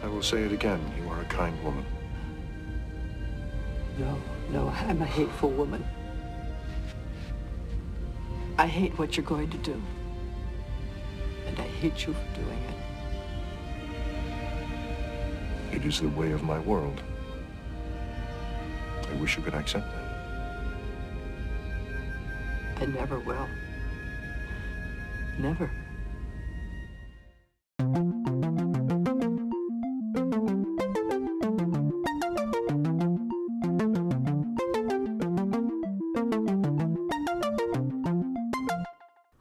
I will say it again. You are a kind woman. No, I'm a hateful woman. I hate what you're going to do. And I hate you for doing it. It is the way of my world. I wish you could accept that. I never will. Never.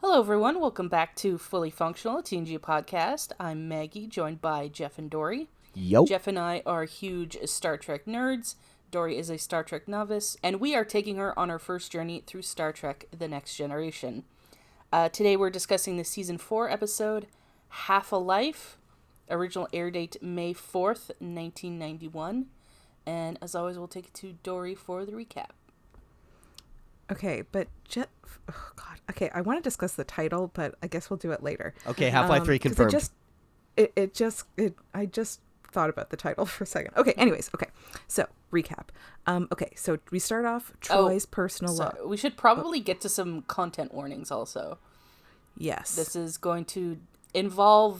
Hello everyone, welcome back to Fully Functional, a TNG podcast. I'm Maggie, joined by Jeff and Dory. Yo. Jeff and I are huge Star Trek nerds. Dory is a Star Trek novice, and we are taking her on her first journey through Star Trek: The Next Generation. Today we're discussing the Season 4 episode, Half a Life. Original air date May 4th, 1991. And as always, we'll take it to Dory for the recap. Okay, but oh God. Okay, I want to discuss the title, but I guess we'll do it later. Okay, Half-Life 3 confirmed. I just thought about the title for a second. Okay, anyways, okay. So, recap. Okay, so we start off Troy's personal log. We should probably get to some content warnings also. Yes. This is going to involve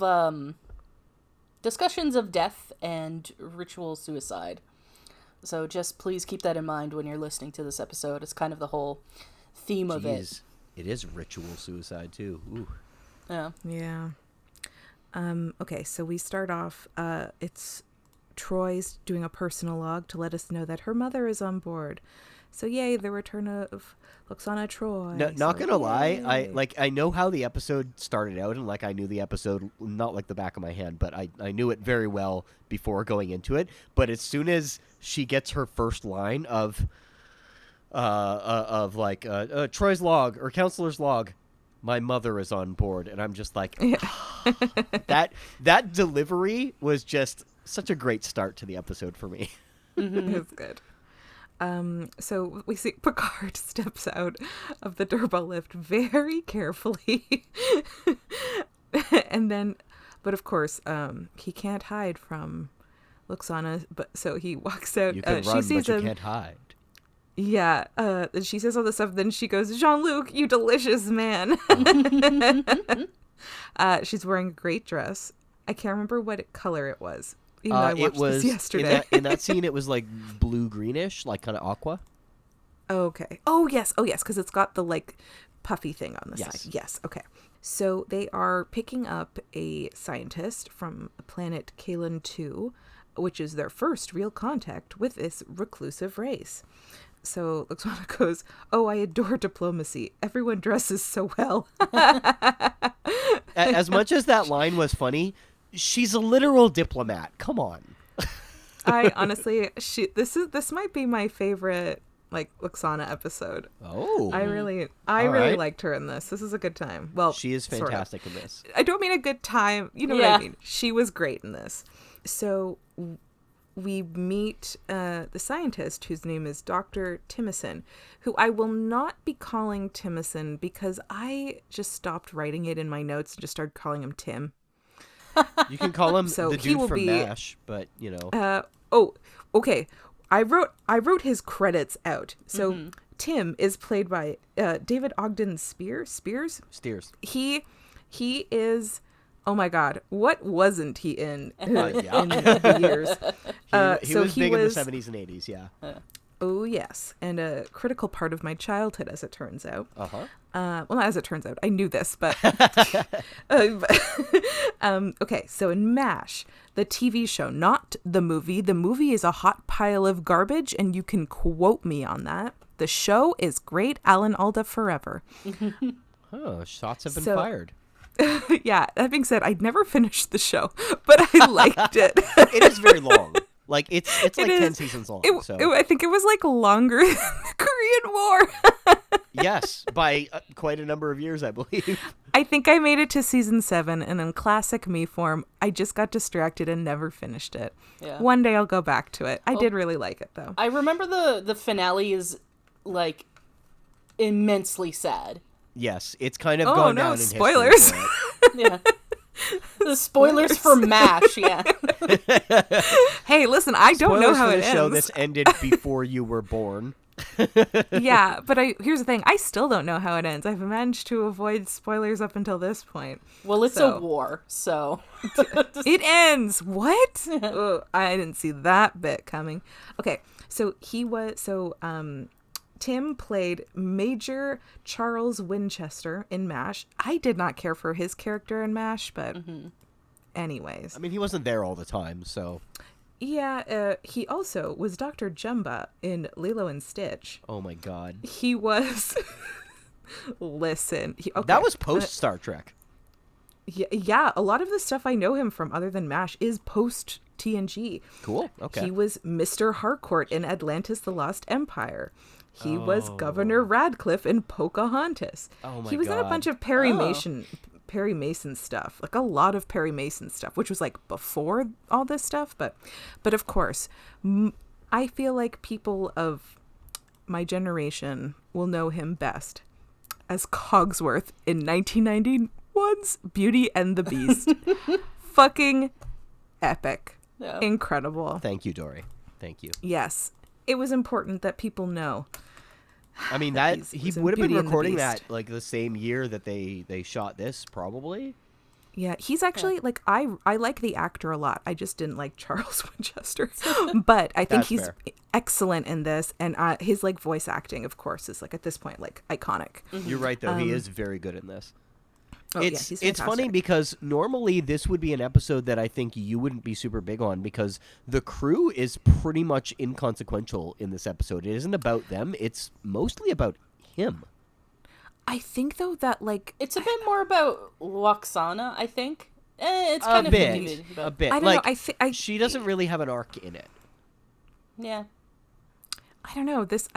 discussions of death and ritual suicide. So just please keep that in mind when you're listening to this episode. It's kind of the whole theme of it. It is ritual suicide too. Ooh. Yeah. Yeah. Okay, so we start off, it's Troy's doing a personal log to let us know that her mother is on board. So yay, the return of Lwaxana Troy. No, not so, gonna lie, yay. I know how the episode started out, and I knew the episode not like the back of my hand, but I knew it very well before going into it. But as soon as she gets her first line of Troy's log or counselor's log, my mother is on board, and I'm just like, that delivery was just such a great start to the episode for me. Mm-hmm. It was good. So we see Picard steps out of the doorbell lift very carefully. And then, but of course, he can't hide from Lwaxana, but so he walks out. You can she run, sees but you him. can't hide. Yeah, and she says all this stuff, then she goes, Jean-Luc, you delicious man. She's wearing a great dress. I can't remember what color it was. Even though I watched this yesterday. In that scene, it was like blue-greenish, like kind of aqua. Okay. Oh, yes, because it's got the, like, puffy thing on the Yes. side. Yes, okay. So they are picking up a scientist from planet Kalan 2, which is their first real contact with this reclusive race. So Lwaxana goes, oh, I adore diplomacy. Everyone dresses so well. As much as that line was funny, she's a literal diplomat. Come on. I honestly, this might be my favorite, like, Lwaxana episode. Oh. I really right. liked her in this. This is a good time. Well, She is sort of. fantastic in this. I don't mean a good time. You know what I mean? She was great in this. So we meet the scientist whose name is Dr. Timison, who I will not be calling Timison because I just stopped writing it in my notes and just started calling him Tim. You can call him So the he dude will from be- MASH, but, you know. Okay. I wrote his credits out. So Tim is played by David Ogden Spears. Steers. He is, oh my God, what wasn't he in in the years? He was big in the 70s and 80s, yeah. Oh, yes. And a critical part of my childhood, as it turns out. Uh-huh. Well, not as it turns out. I knew this, but... okay, so in MASH, the TV show, not the movie. The movie is a hot pile of garbage, and you can quote me on that. The show is great. Alan Alda forever. Oh, shots have been fired. Yeah, that being said, I'd never finished the show, but I liked it. It is very long. Like, it's like 10 seasons long. I think it was, like, longer than the Korean War. Yes, by quite a number of years, I believe. I think I made it to season 7, and in classic me form, I just got distracted and never finished it. Yeah. One day I'll go back to it. I did really like it, though. I remember the finale is, like, immensely sad. Yes, it's kind of gone down in spoilers. history. Yeah. The spoilers for MASH, yeah. Hey, listen, I don't know Spoilers how for it the ends. show that's ended before you were born. Yeah, but here's the thing. I still don't know how it ends. I've managed to avoid spoilers up until this point. Well, it's a war, so. It ends. What? Ugh, I didn't see that bit coming. Okay, so Tim played Major Charles Winchester in MASH. I did not care for his character in MASH, but anyways. I mean, he wasn't there all the time, so. Yeah, he also was Dr. Jumba in Lilo and Stitch. Oh my god. He was... Listen. Okay. That was post Star Trek. Yeah, a lot of the stuff I know him from other than MASH is post TNG. Cool. Okay. He was Mr. Harcourt in Atlantis the Lost Empire. He was Governor Radcliffe in Pocahontas. Oh my He was in a God. bunch of Perry Mason stuff, like a lot of Perry Mason stuff, which was like before all this stuff. But of course, I feel like people of my generation will know him best as Cogsworth in 1991's Beauty and the Beast. Fucking epic. Yeah. Incredible. Thank you, Dory. Thank you. Yes. It was important that people know. I mean, he was in would have been Beauty and the recording Beast. that like the same year that they shot this, probably. Yeah, he's actually like I like the actor a lot. I just didn't like Charles Winchester, but I think That's he's fair. excellent in this, and his like voice acting, of course, is like at this point like iconic. You're right, though. He is very good in this. Oh, yeah, It's he's funny fantastic. because normally this would be an episode that I think you wouldn't be super big on because the crew is pretty much inconsequential in this episode. It isn't about them. It's mostly about him. I think though that like It's a bit more about Lwaxana, I think. It's A kind of bit. 50-50, but A bit. I don't like, know. she doesn't really have an arc in it. yeah. I don't know. This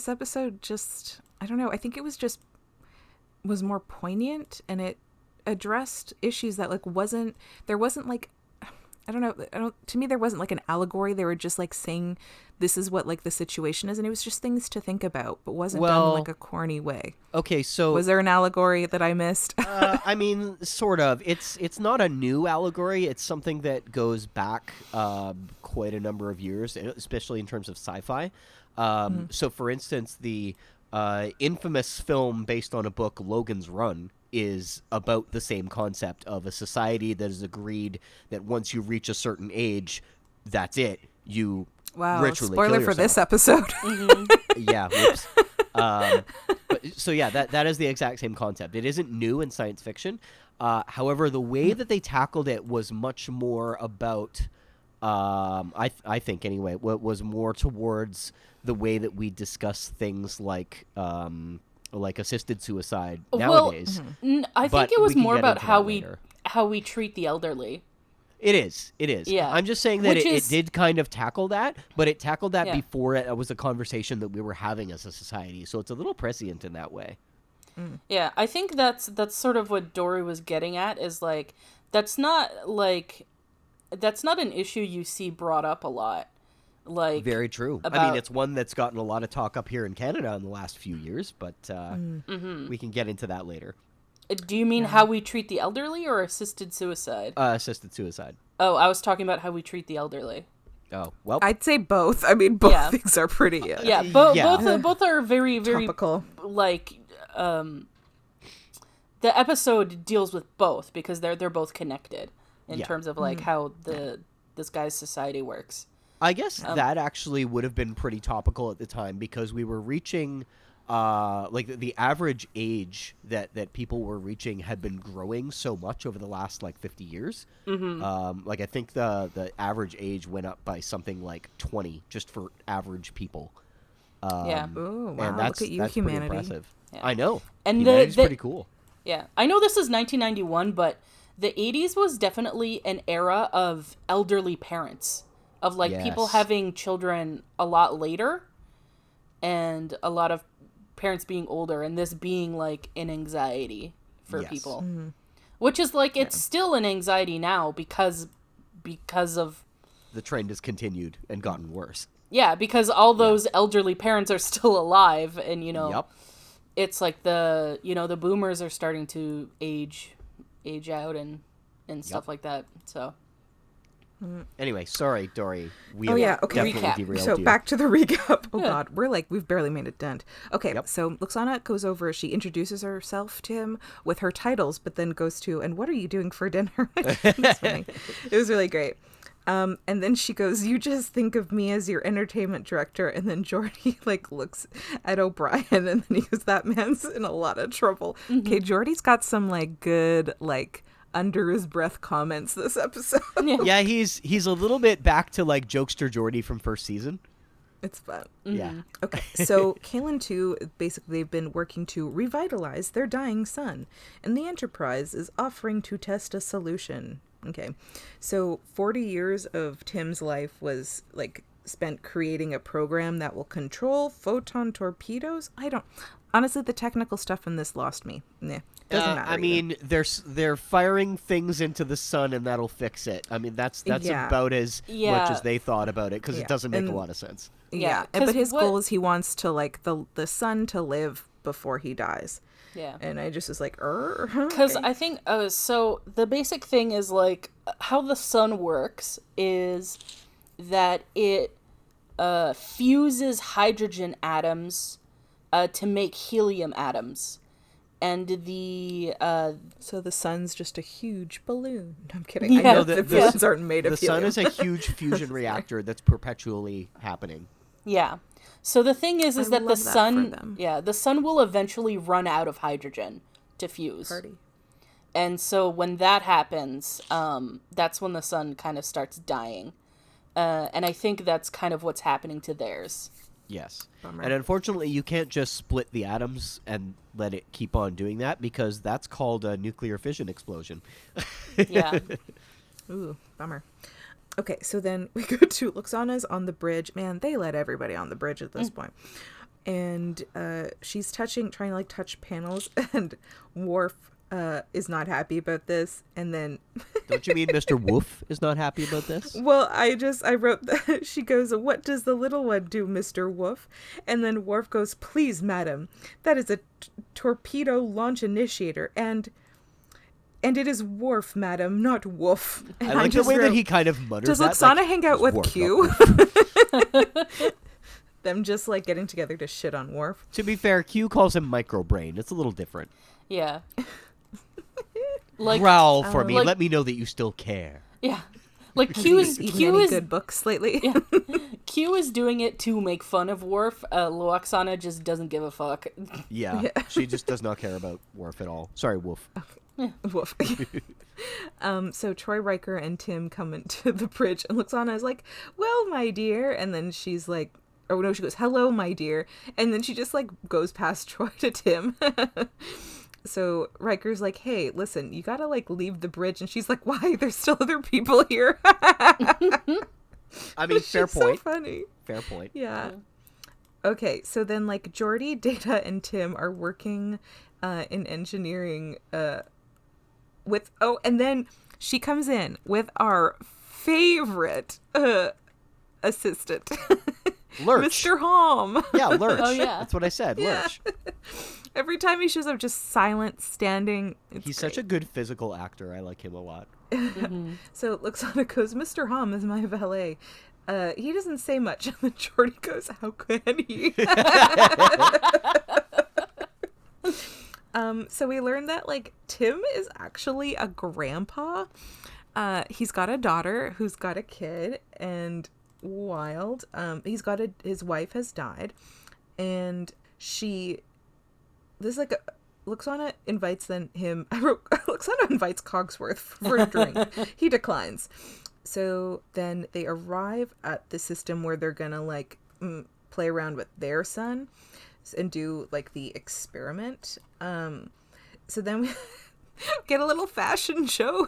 episode just I don't know. I think it was more poignant, and it addressed issues that like there wasn't like I don't know. To me, there wasn't like an allegory. They were just like saying this is what like the situation is, and it was just things to think about, but wasn't done in like a corny way. Okay, so Was there an allegory that I missed? I mean, sort of. It's not a new allegory. It's something that goes back quite a number of years, especially in terms of sci-fi. So, for instance, the infamous film based on a book, Logan's Run, is about the same concept of a society that has agreed that once you reach a certain age, that's it. You Wow, ritually spoiler kill for this yourself. episode. Yeah, whoops. So yeah, that is the exact same concept. It isn't new in science fiction. However, the way that they tackled it was much more about, I think anyway, what was more towards the way that we discuss things like assisted suicide nowadays. I But think it was we can more get about into how that we later. how we treat the elderly. It is. Yeah. I'm just saying that Which it is- did kind of tackle that, but it tackled that Yeah. before it was a conversation that we were having as a society. So it's a little prescient in that way. Yeah, I think that's sort of what Dory was getting at, is like that's not an issue you see brought up a lot. Like Very true. I about- mean, it's one that's gotten a lot of talk up here in Canada in the last few years, but we can get into that later. Do you mean how we treat the elderly or assisted suicide? Assisted suicide. Oh, I was talking about how we treat the elderly. Oh, well. I'd say both. I mean, both Yeah. things are pretty Yeah, Yeah. both are very very topical. like the episode deals with both because they're both connected in Yeah. terms of like how this guy's society works. I guess that actually would have been pretty topical at the time because we were reaching, like the average age that people were reaching had been growing so much over the last like 50 years. Like I think the average age went up by something like 20 just for average people. Yeah. Oh, wow. And that's Look at you, that's humanity. pretty impressive. Yeah. I know. And Humanity's the pretty cool. Yeah, I know this is 1991, but the 80s was definitely an era of elderly parents, of like people Yes. having children a lot later, and a lot of parents being older, and this being like an anxiety for Yes. people, which is like it's still an anxiety now because of The trend has continued and gotten worse. because all those elderly parents are still alive, and Yep. it's like the boomers are starting to age out and and stuff like that. So Anyway, sorry, Dory. We Oh, have yeah, okay. definitely Recap. derailed So you. back to the recap. Oh Yeah. God, we've barely made a dent. Okay, so Lwaxana goes over. She introduces herself to him with her titles, but then goes to, and what are you doing for dinner? That's funny. It was really great. And then she goes, "You just think of me as your entertainment director." And then Geordie like looks at O'Brien, and then he goes, "That man's in a lot of trouble." Okay, Geordie's got some like good like under his breath comments this episode. Yeah, he's a little bit back to like jokester Geordie from first season. It's fun. Yeah. Okay, so Kaylin 2, basically they've been working to revitalize their dying son, and the Enterprise is offering to test a solution. Okay, so 40 years of Tim's life was like spent creating a program that will control photon torpedoes. Honestly, the technical stuff in this lost me. Nah, doesn't matter. I mean, they're firing things into the sun, and that'll fix it. I mean, that's Yeah. about as Yeah. much as they thought about it, because Yeah. it doesn't make a And- lot of sense. Yeah, 'cause but his what- goal is he wants to like the son to live before he dies. Yeah. And I just was like, Because I think, so the basic thing is like how the sun works is that it fuses hydrogen atoms to make helium atoms. And the So the sun's just a huge balloon. I'm kidding. I Yeah. know No, the balloons aren't made The of sun helium. is a huge fusion reactor that's perpetually happening. yeah. So the thing is I that the love that for sun, them. the sun will eventually run out of hydrogen to fuse. Party. And so when that happens, that's when the sun kind of starts dying. And I think that's kind of what's happening to theirs. Yes. Bummer. And unfortunately, you can't just split the atoms and let it keep on doing that, because that's called a nuclear fission explosion. Yeah. Ooh, bummer. Okay, so then we go to Lwaxana's on the bridge. Man, they let everybody on the bridge at this point. And she's trying to like touch panels, and Worf is not happy about this. And then, Don't you mean Mr. Wolf is not happy about this? well, I wrote that. She goes, "What does the little one do, Mr. Wolf?" And then Worf goes, "Please, madam, that is a torpedo launch initiator, and it is Worf, madam, not Wolf." And I like the just way that wrote, he kind of mutters "Does that. Lwaxana like, hang out with Worf, not Q?" Wolf. Them just like getting together to shit on Worf. To be fair, Q calls him microbrain. It's a little different. Yeah. Like, Growl for me. like- Let me know that you still care. yeah. Like Q is Any good books lately? Q is doing it to make fun of Worf. Lwaxana just doesn't give a fuck. Yeah, she just does not care about Worf at all. Sorry, Wolf. Woof. So Troy Riker and Tim come into the bridge, and Lwaxana is like, "Well, my dear," and then she's like, oh no, she goes, "Hello, my dear," and then she just like goes past Troy to Tim. So Riker's like, "Hey, listen, you gotta like leave the bridge," and she's like, "Why? There's still other people here." I mean, fair She's point. So funny. Fair point. Yeah. Okay, so then like Geordie, Data, and Tim are working in engineering with and then she comes in with our favorite assistant. Lurch. Mr. Hom. Yeah, Lurch. Oh, yeah. That's what I said. Yeah. Lurch. Every time he shows up, just silent, standing. He's such a good physical actor. I like him a lot. So Lwaxana goes, "Mr. Hom is my valet. He doesn't say much." And then Geordie goes, "How can he?" So we learned that like Tim is actually a grandpa. He's got a daughter who's got a kid, and wild. His wife has died, and Lwaxana invites him. I wrote Lwaxana invites Cogsworth for a drink. He declines. So then they arrive at the system where they're gonna like play around with their son and do like the experiment. So then we get a little fashion show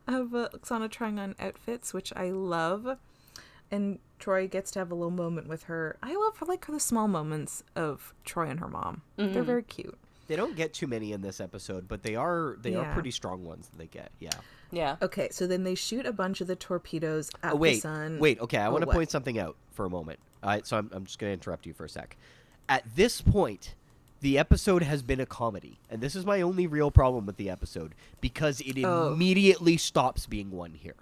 of Lwaxana trying on outfits, which I love. And Troy gets to have a little moment with her. I like the small moments of Troy and her mom. They're very cute. They don't get too many in this episode, but they are Yeah. pretty strong ones that they get. Yeah. Yeah. Okay, so then they shoot a bunch of the torpedoes at the Wait. sun. Wait. Okay, I want to what? point something out for a moment. So I'm just going to interrupt you for a sec. At this point, the episode has been a comedy, and this is my only real problem with the episode, because it immediately stops being one here.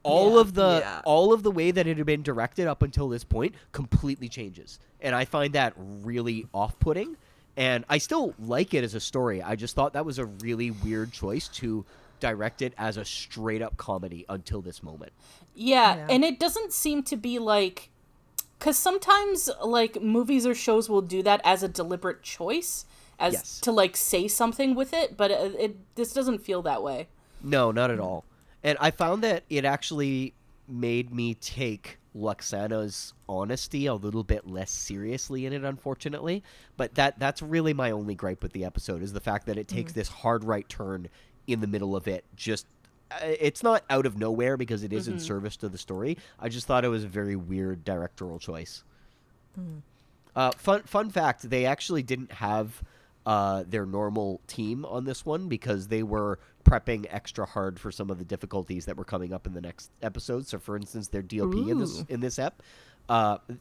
All of the way that it had been directed up until this point completely changes, and I find that really off-putting. And I still like it as a story. I just thought that was a really weird choice to direct it as a straight-up comedy until this moment. Yeah, and it doesn't seem to be like... Because sometimes, like, movies or shows will do that as a deliberate choice, as to, like, say something with it, but this doesn't feel that way. No, not at all. And I found that it actually made me take Lwaxana's honesty a little bit less seriously in it, unfortunately. But that's really my only gripe with the episode, is the fact that it takes this hard right turn in the middle of it. Just, it's not out of nowhere because it is in service to the story. I just thought it was a very weird directorial choice. Fun fact, they actually didn't have their normal team on this one because they were prepping extra hard for some of the difficulties that were coming up in the next episode. So, for instance, their DOP in this ep,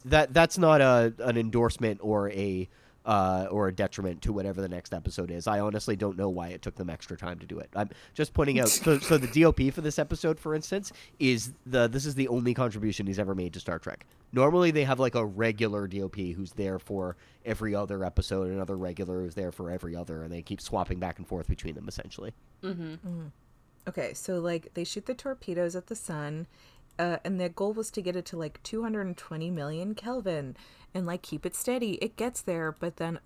that's not an endorsement or a detriment to whatever the next episode is. I honestly don't know why it took them extra time to do it. I'm just pointing out. So the DOP for this episode, for instance, this is the only contribution he's ever made to Star Trek. Normally, they have like a regular DOP who's there for every other episode, and another regular who's there for every other, and they keep swapping back and forth between them, essentially. Okay, so like they shoot the torpedoes at the sun, and their goal was to get it to like 220 million Kelvin. And, like, keep it steady. It gets there, but then,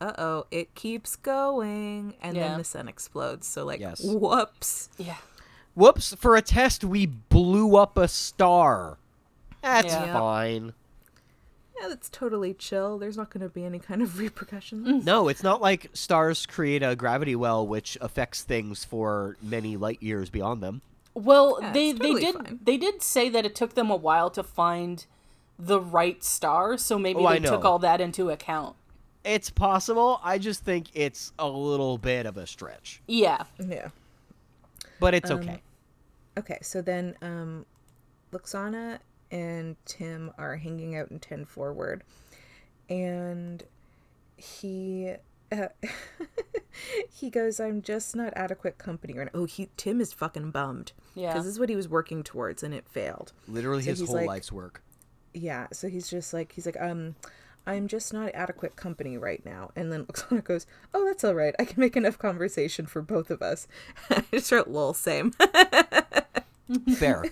it keeps going. And then the sun explodes. So, like, whoops. Yeah. Whoops, for a test, we blew up a star. That's fine. Yeah, that's totally chill. There's not going to be any kind of repercussions. No, it's not like stars create a gravity well, which affects things for many light years beyond them. Well, Yeah, they did say that it took them a while to find the right star, so maybe they took all that into account. It's possible. I just think it's a little bit of a stretch. Yeah. Yeah. But it's okay. Okay, so then Lwaxana and Tim are hanging out in 10 Forward, and he he goes, I'm just not adequate company right now. Tim is fucking bummed. Yeah. Because this is what he was working towards, and it failed. Literally So his he's whole like, life's work. Yeah, so he's like, I'm just not adequate company right now. And then Lwaxana goes, oh, that's all right. I can make enough conversation for both of us. I just wrote, lol, same. Fair.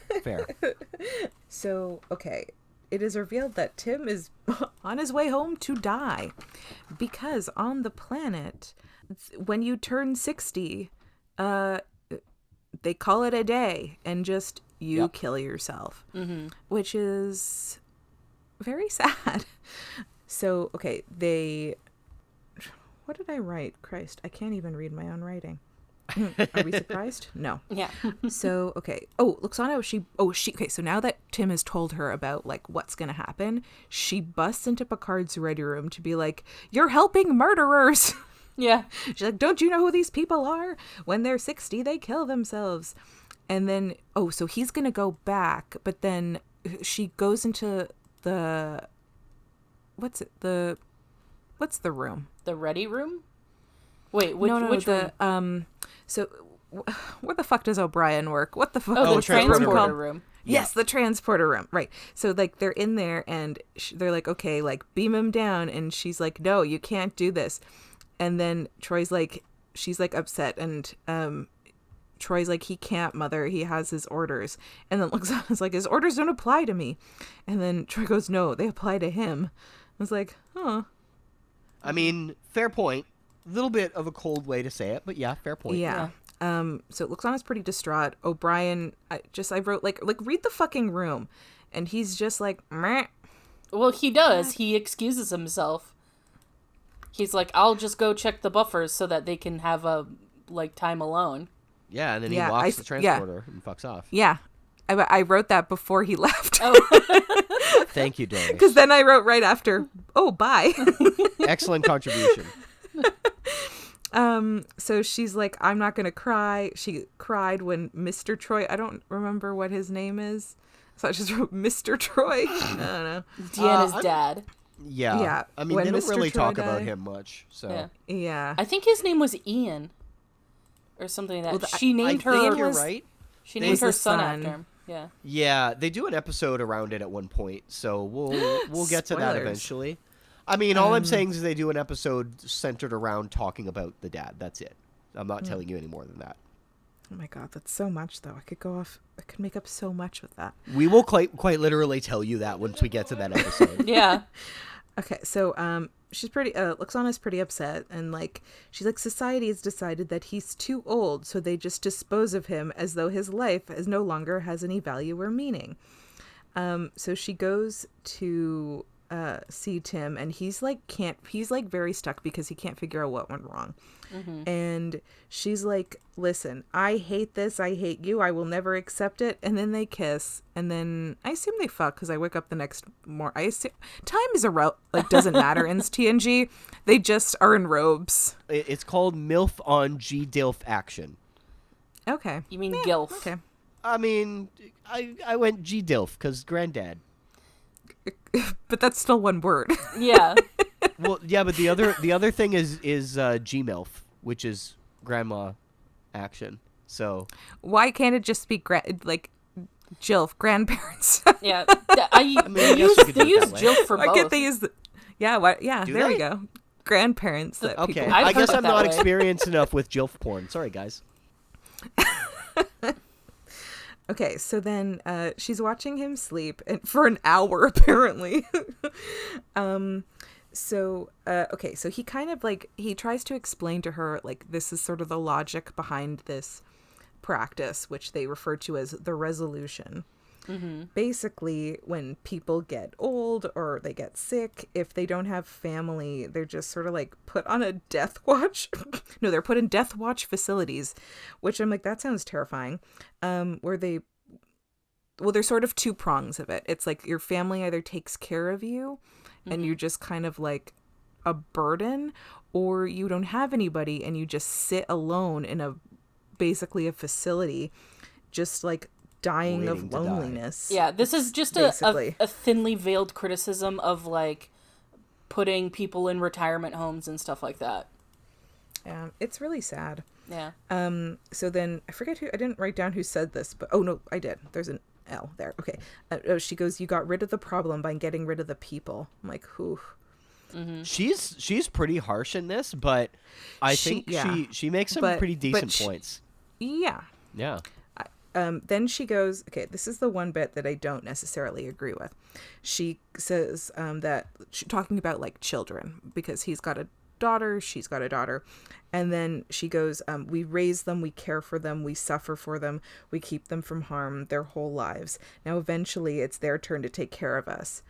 So, okay, it is revealed that Tim is on his way home to die. Because on the planet, when you turn 60, they call it a day and just you kill yourself. Which is very sad. So, okay, what did I write? Christ, I can't even read my own writing. Are we surprised? No. Yeah. So, okay. Oh, Lwaxana, okay, so now that Tim has told her about, like, what's going to happen, she busts into Picard's ready room to be like, you're helping murderers! Yeah. She's like, don't you know who these people are? When they're 60, they kill themselves. And then, so he's going to go back, but then she goes into what's the room? The ready room? Wait, which room? So where the fuck does O'Brien work? What the fuck? Oh, the what's that transporter room. Yes, the transporter room. Right. So, like, they're in there, and they're like, okay, like, beam him down. And she's like, no, you can't do this. And then Troy's like, she's like upset, and Troy's like, he can't, mother. He has his orders. And then Lwaxana's like, his orders don't apply to me. And then Troy goes, no, they apply to him. I was like, huh. I mean, fair point. A little bit of a cold way to say it, but yeah, fair point. Yeah. So Lwaxana's pretty distraught. O'Brien, I wrote, like, read the fucking room. And he's just like, meh. Well, he does. He excuses himself. He's like, I'll just go check the buffers so that they can have time alone. Yeah, and then he walks the transporter and fucks off. Yeah. I wrote that before he left. Oh. Thank you, Dory. Because then I wrote right after, oh, bye. Excellent contribution. So she's like, I'm not going to cry. She cried when Mr. Troy, I don't remember what his name is. So I just wrote Mr. Troy. I don't know. Deanna's dad. Yeah. Yeah, I mean, when they don't Mr. really talk Troy about died. him much. So Yeah. Yeah. I think his name was Ian, or something like that. Well, She named I think her. you're was- right. She They- named her the son son. after him. Yeah. Yeah, they do an episode around it at one point, so we'll get to that Spoilers. eventually. I mean, all I'm saying is they do an episode centered around talking about the dad. That's it. I'm not telling you any more than that. Oh my god, that's so much though. I could make up so much with that. We will quite literally tell you that once we get to that episode. Yeah. Okay, so she's pretty Lwaxana's pretty upset, and like she's like, society has decided that he's too old, so they just dispose of him as though his life as no longer has any value or meaning. So she goes to see Tim, and he's like very stuck because he can't figure out what went wrong. And she's like, listen, I hate this, I hate you, I will never accept it. And then they kiss, and then I assume they fuck because I wake up the next morning. I assume time is doesn't matter in TNG. They just are in robes. It's called MILF on G-DILF action. Okay. You mean Gilf? Okay. I mean, I went G-DILF because granddad. But that's still one word. Yeah. Well, yeah, but the other thing is G-MILF, which is grandma action. So Why can't it just be Jilf, grandparents? Yeah. I mean, I guess you could do They it use that way. Jill for Why both. can't they use yeah, Do there we they? go. Grandparents that Okay, people I've I guess heard it I'm that not way. experienced enough with Jilf porn. Sorry, guys. Okay, so then she's watching him sleep for an hour, apparently. So he kind of he tries to explain to her, this is sort of the logic behind this practice, which they refer to as the resolution. Mm-hmm. Basically, when people get old or they get sick, if they don't have family, they're just sort of put on a death watch. No, they're put in death watch facilities, which I'm like, that sounds terrifying. There's sort of two prongs of it. It's your family either takes care of you and you're just kind of a burden, or you don't have anybody and you just sit alone in basically a facility, just dying Waiting of to die. loneliness. Yeah, this is just basically a thinly veiled criticism of putting people in retirement homes and stuff like that. Yeah, it's really sad. Yeah. So then I didn't write down who said this, but oh no, I did. There's an L there. Okay. She goes, you got rid of the problem by getting rid of the people. I'm like, whew. Mm-hmm. She's pretty harsh in this, but I think she makes some pretty decent points. Yeah. Yeah. Then she goes, okay, this is the one bit that I don't necessarily agree with. She says that she's talking about children, because he's got a daughter, she's got a daughter. And then she goes, we raise them, we care for them, we suffer for them, we keep them from harm their whole lives. Now, eventually it's their turn to take care of us.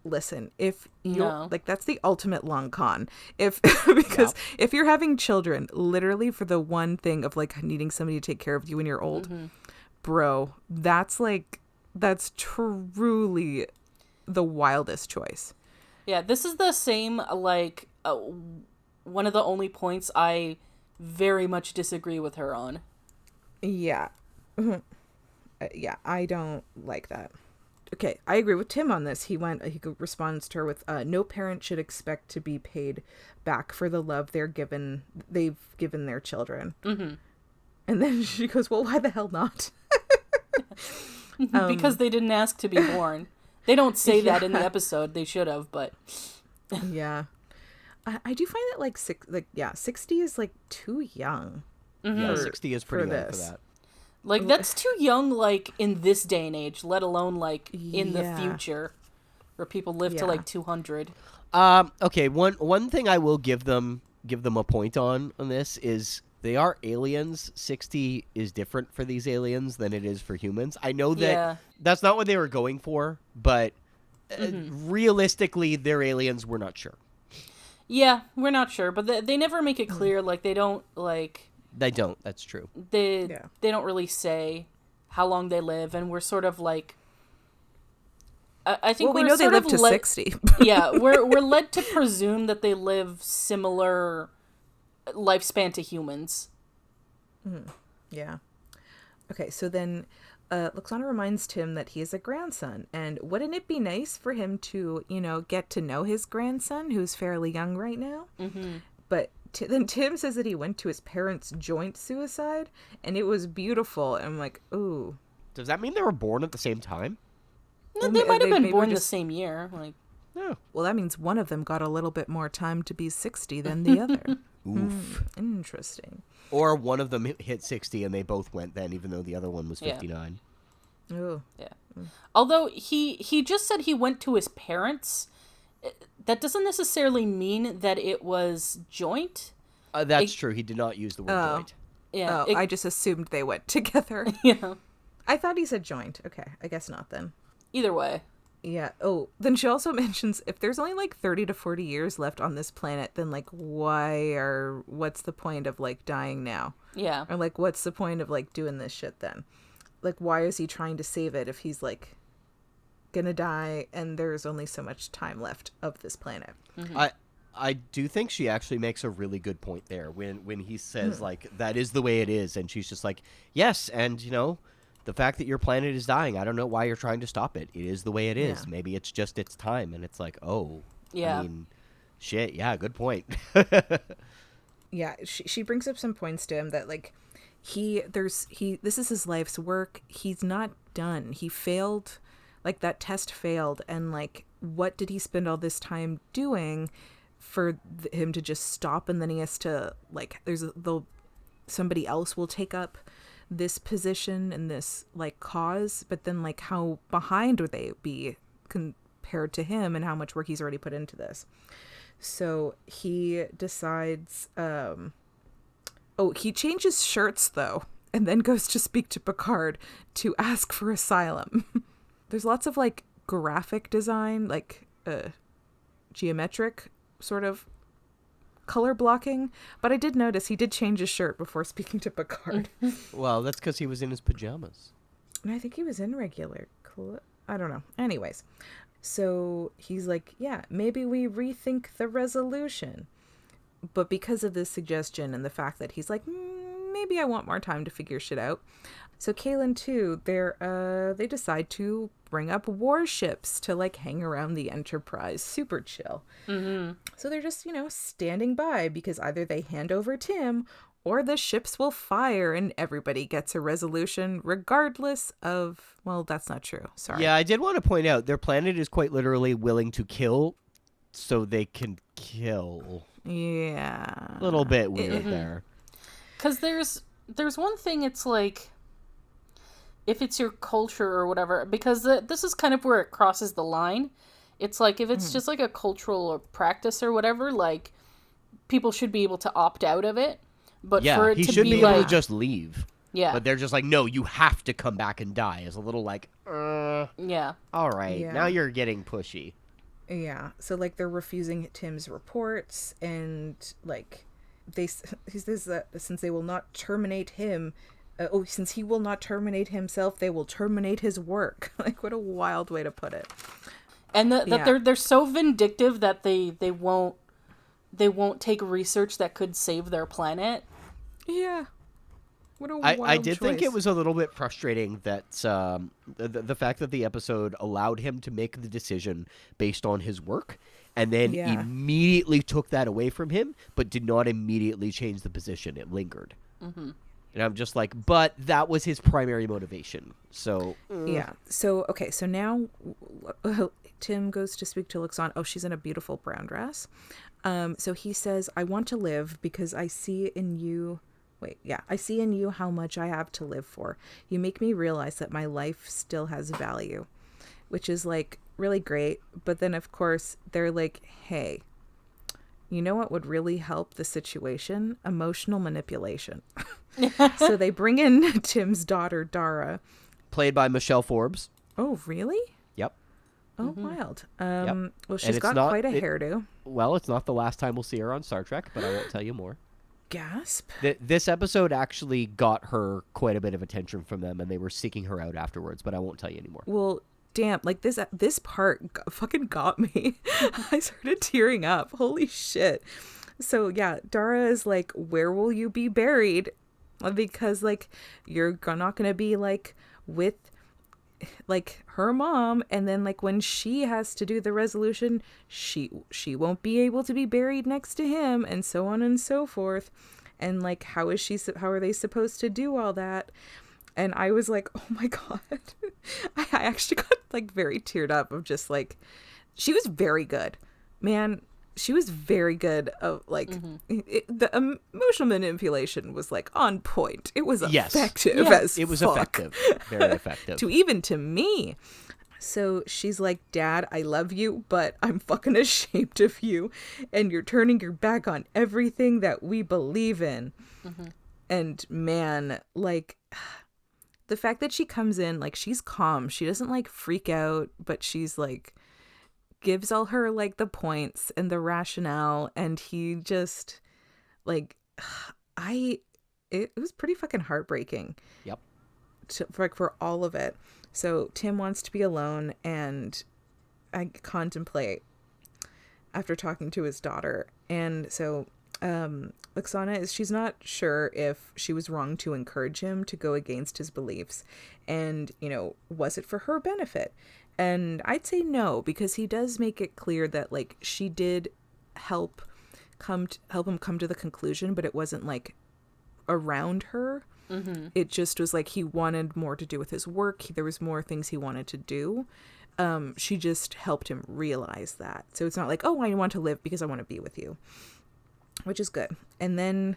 Listen, if you're that's the ultimate long con. Because if you're having children literally for the one thing of needing somebody to take care of you when you're old, bro, that's truly the wildest choice. Yeah, this is the same, one of the only points I very much disagree with her on. Yeah. Yeah, I don't like that. Okay, I agree with Tim on this. He responds to her with, no parent should expect to be paid back for the love they've given their children. Mm-hmm. And then she goes, well, why the hell not? Because they didn't ask to be born. They don't say that in the episode. They should have, but... Yeah. I do find that 60 is too young. Mm-hmm. Yeah, 60 is pretty young for this. that. That's too young, in this day and age, let alone, in the future, where people live to, 200. Okay, one thing I will give them a point on this is they are aliens. 60 is different for these aliens than it is for humans. I know that that's not what they were going for, but realistically, they're aliens. We're not sure. Yeah, we're not sure, but they never make it clear, they don't, They don't. That's true. They don't really say how long they live, and we're sort of I think we know they live to 60. Yeah, we're led to presume that they live similar lifespan to humans. Yeah. Okay, so then Lwaxana reminds Tim that he is a grandson, and wouldn't it be nice for him to, get to know his grandson, who's fairly young right now? Mm-hmm. But then Tim says that he went to his parents' joint suicide, and it was beautiful. And I'm like, ooh. Does that mean they were born at the same time? No, they might have been born just the same year. Like, No. Well, that means one of them got a little bit more time to be 60 than the other. Oof. Interesting. Or one of them hit 60 and they both went then, even though the other one was Yeah. 59. Oh. yeah. Although he just said he went to his parents. That doesn't necessarily mean that it was joint. That's true. He did not use the word joint. Yeah. I just assumed they went together. Yeah. I thought he said joint. Okay, I guess not then. Either way. Yeah. Oh, then she also mentions if there's only like 30 to 40 years left on this planet, then like what's the point of like dying now? Yeah. Or like what's the point of like doing this shit then? Like why is he trying to save it if he's like gonna die and there's only so much time left of this planet? Mm-hmm. I do think she actually makes a really good point there when he says like that is the way it is, and she's just like, yes, and the fact that your planet is dying, I don't know why you're trying to stop it. It is the way it is. Yeah. Maybe it's just its time. And it's like, oh, Yeah. I mean, shit. Yeah, good point. Yeah, she brings up some points to him that like this is his life's work. He's not done. He failed, like that test failed, and like what did he spend all this time doing for him to just stop? And then he has to like somebody else will take up this position and this like cause, but then like how behind would they be compared to him and how much work he's already put into this? So he decides he changes shirts though and then goes to speak to Picard to ask for asylum. There's lots of like graphic design, like geometric sort of color blocking, but I did notice he did change his shirt before speaking to Picard. Well, that's because he was in his pajamas. And I think he was in regular I don't know. Anyways, so he's like, yeah, maybe we rethink the resolution. But because of this suggestion and the fact that he's like, maybe I want more time to figure shit out. So Kaylin too, they decide to bring up warships to like hang around the Enterprise. Super chill. Mm-hmm. So they're just, standing by because either they hand over Tim or the ships will fire and everybody gets a resolution regardless of, well, that's not true. Sorry. Yeah, I did want to point out their planet is quite literally willing to kill so they can kill. Yeah. A little bit weird there. Because there's one thing, it's like, if it's your culture or whatever, because this is kind of where it crosses the line. It's like, if it's just like a cultural or practice or whatever, like, people should be able to opt out of it. But Yeah, for it he to should be be like, able to just leave. yeah, But they're just like, no, you have to come back and die. It's a little like, yeah, all right, Yeah. now you're getting pushy. Yeah. So like they're refusing Tim's reports and like he says that since they will not terminate him, since he will not terminate himself, they will terminate his work. Like what a wild way to put it. and that they're so vindictive that they won't take research that could save their planet. Yeah. What a wild I did think it choice. was a little bit frustrating that the fact that the episode allowed him to make the decision based on his work and then Yeah. immediately took that away from him, but did not immediately change the position. It lingered. Mm-hmm. And I'm just like, but that was his primary motivation. So, Yeah. So, okay. So now Tim goes to speak to Lwaxana. Oh, she's in a beautiful brown dress. So he says, I want to live because I see in you... I see in you how much I have to live for. You make me realize that my life still has value, which is like really great. But then, of course, they're like, hey, you know what would really help the situation? Emotional manipulation. So they bring in Tim's daughter, Dara. played by Michelle Forbes. Oh, really? Yep. Oh, wild. Yep. Well, she's it's got not- quite a it- hairdo. Well, it's not the last time we'll see her on Star Trek, but I won't tell you more. Gasp. This episode actually got her quite a bit of attention from them, and they were seeking her out afterwards, but I won't tell you anymore. Well, damn, like this part fucking got me. I started tearing up. Holy shit. So yeah, Dara is like, where will you be buried? Because like you're not gonna be like with like her mom, and then like when she has to do the resolution, she won't be able to be buried next to him, and so on and so forth. And like how are they supposed to do all that? And I was like, oh my God. I actually got like very teared up of just like, she was very good, man. She was very good. Like the emotional manipulation was like on point. It was effective. As it was fuck. effective, very effective. to me. So she's like, Dad, I love you, but I'm fucking ashamed of you, and you're turning your back on everything that we believe in. And man, like, the fact that she comes in, like, she's calm. She doesn't like freak out, but she's like, gives all her like the points and the rationale, and he just like, it was pretty fucking heartbreaking. Yep. For all of it. So Tim wants to be alone, and I contemplate after talking to his daughter. And so Lwaxana she's not sure if she was wrong to encourage him to go against his beliefs, and was it for her benefit? And I'd say no, because he does make it clear that like she did help him come to the conclusion, but it wasn't like around her. It just was like he wanted more to do with his work. There was more things he wanted to do. She just helped him realize that. So it's not like, oh, I want to live because I want to be with you, which is good. And then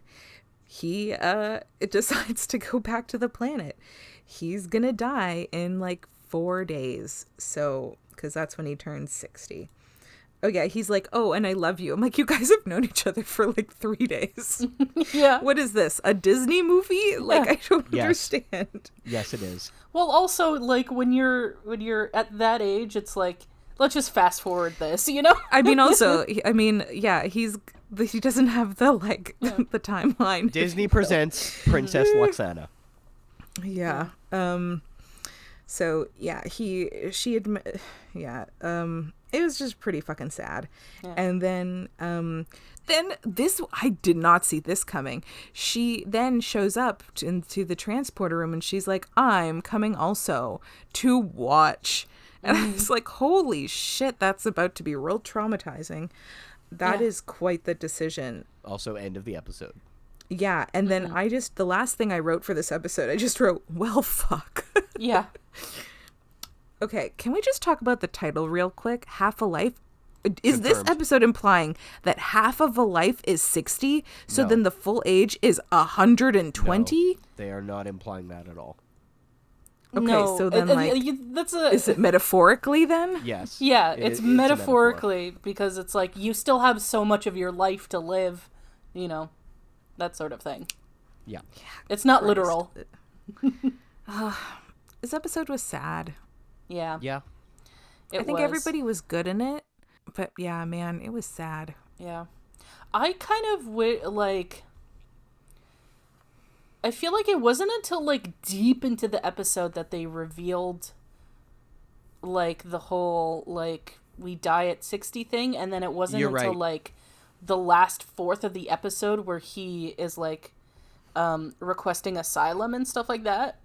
he it decides to go back to the planet. He's gonna die in like 4 days. So, because that's when he turns 60. Oh yeah, he's like, oh, and I love you. I'm like, you guys have known each other for like 3 days. Yeah. What is this? A Disney movie? Like, I don't understand. Yes, it is. Well, also, like, when you're at that age, it's like, let's just fast forward this, I mean, also, yeah, he doesn't have the like the timeline. Disney presents Princess Lwaxana. Yeah. So yeah, it was just pretty fucking sad. Yeah. And then this, I did not see this coming. She then shows up into the transporter room, and she's like, I'm coming also to watch. And I was like, holy shit, that's about to be real traumatizing. That is quite the decision. Also, end of the episode. Yeah, and then the last thing I wrote for this episode, I just wrote, well, fuck. Yeah. Okay, can we just talk about the title real quick? Half a Life? Is Confirmed. this episode implying that half of a life is 60? So No. then the full age is 120? No, they are not implying that at all. Okay, No, so then is it metaphorically then? Yes. Yeah, It's it's a metaphor. metaphorically, because it's like you still have so much of your life to live, that sort of thing. Yeah. It's not literal. This episode was sad. Yeah. Yeah. It I think was. everybody was good in it, but yeah, man, it was sad. Yeah. I kind of I feel like it wasn't until like deep into the episode that they revealed like the whole like we die at 60 thing, and then it wasn't You're until right. like the last fourth of the episode where he is like requesting asylum and stuff like that.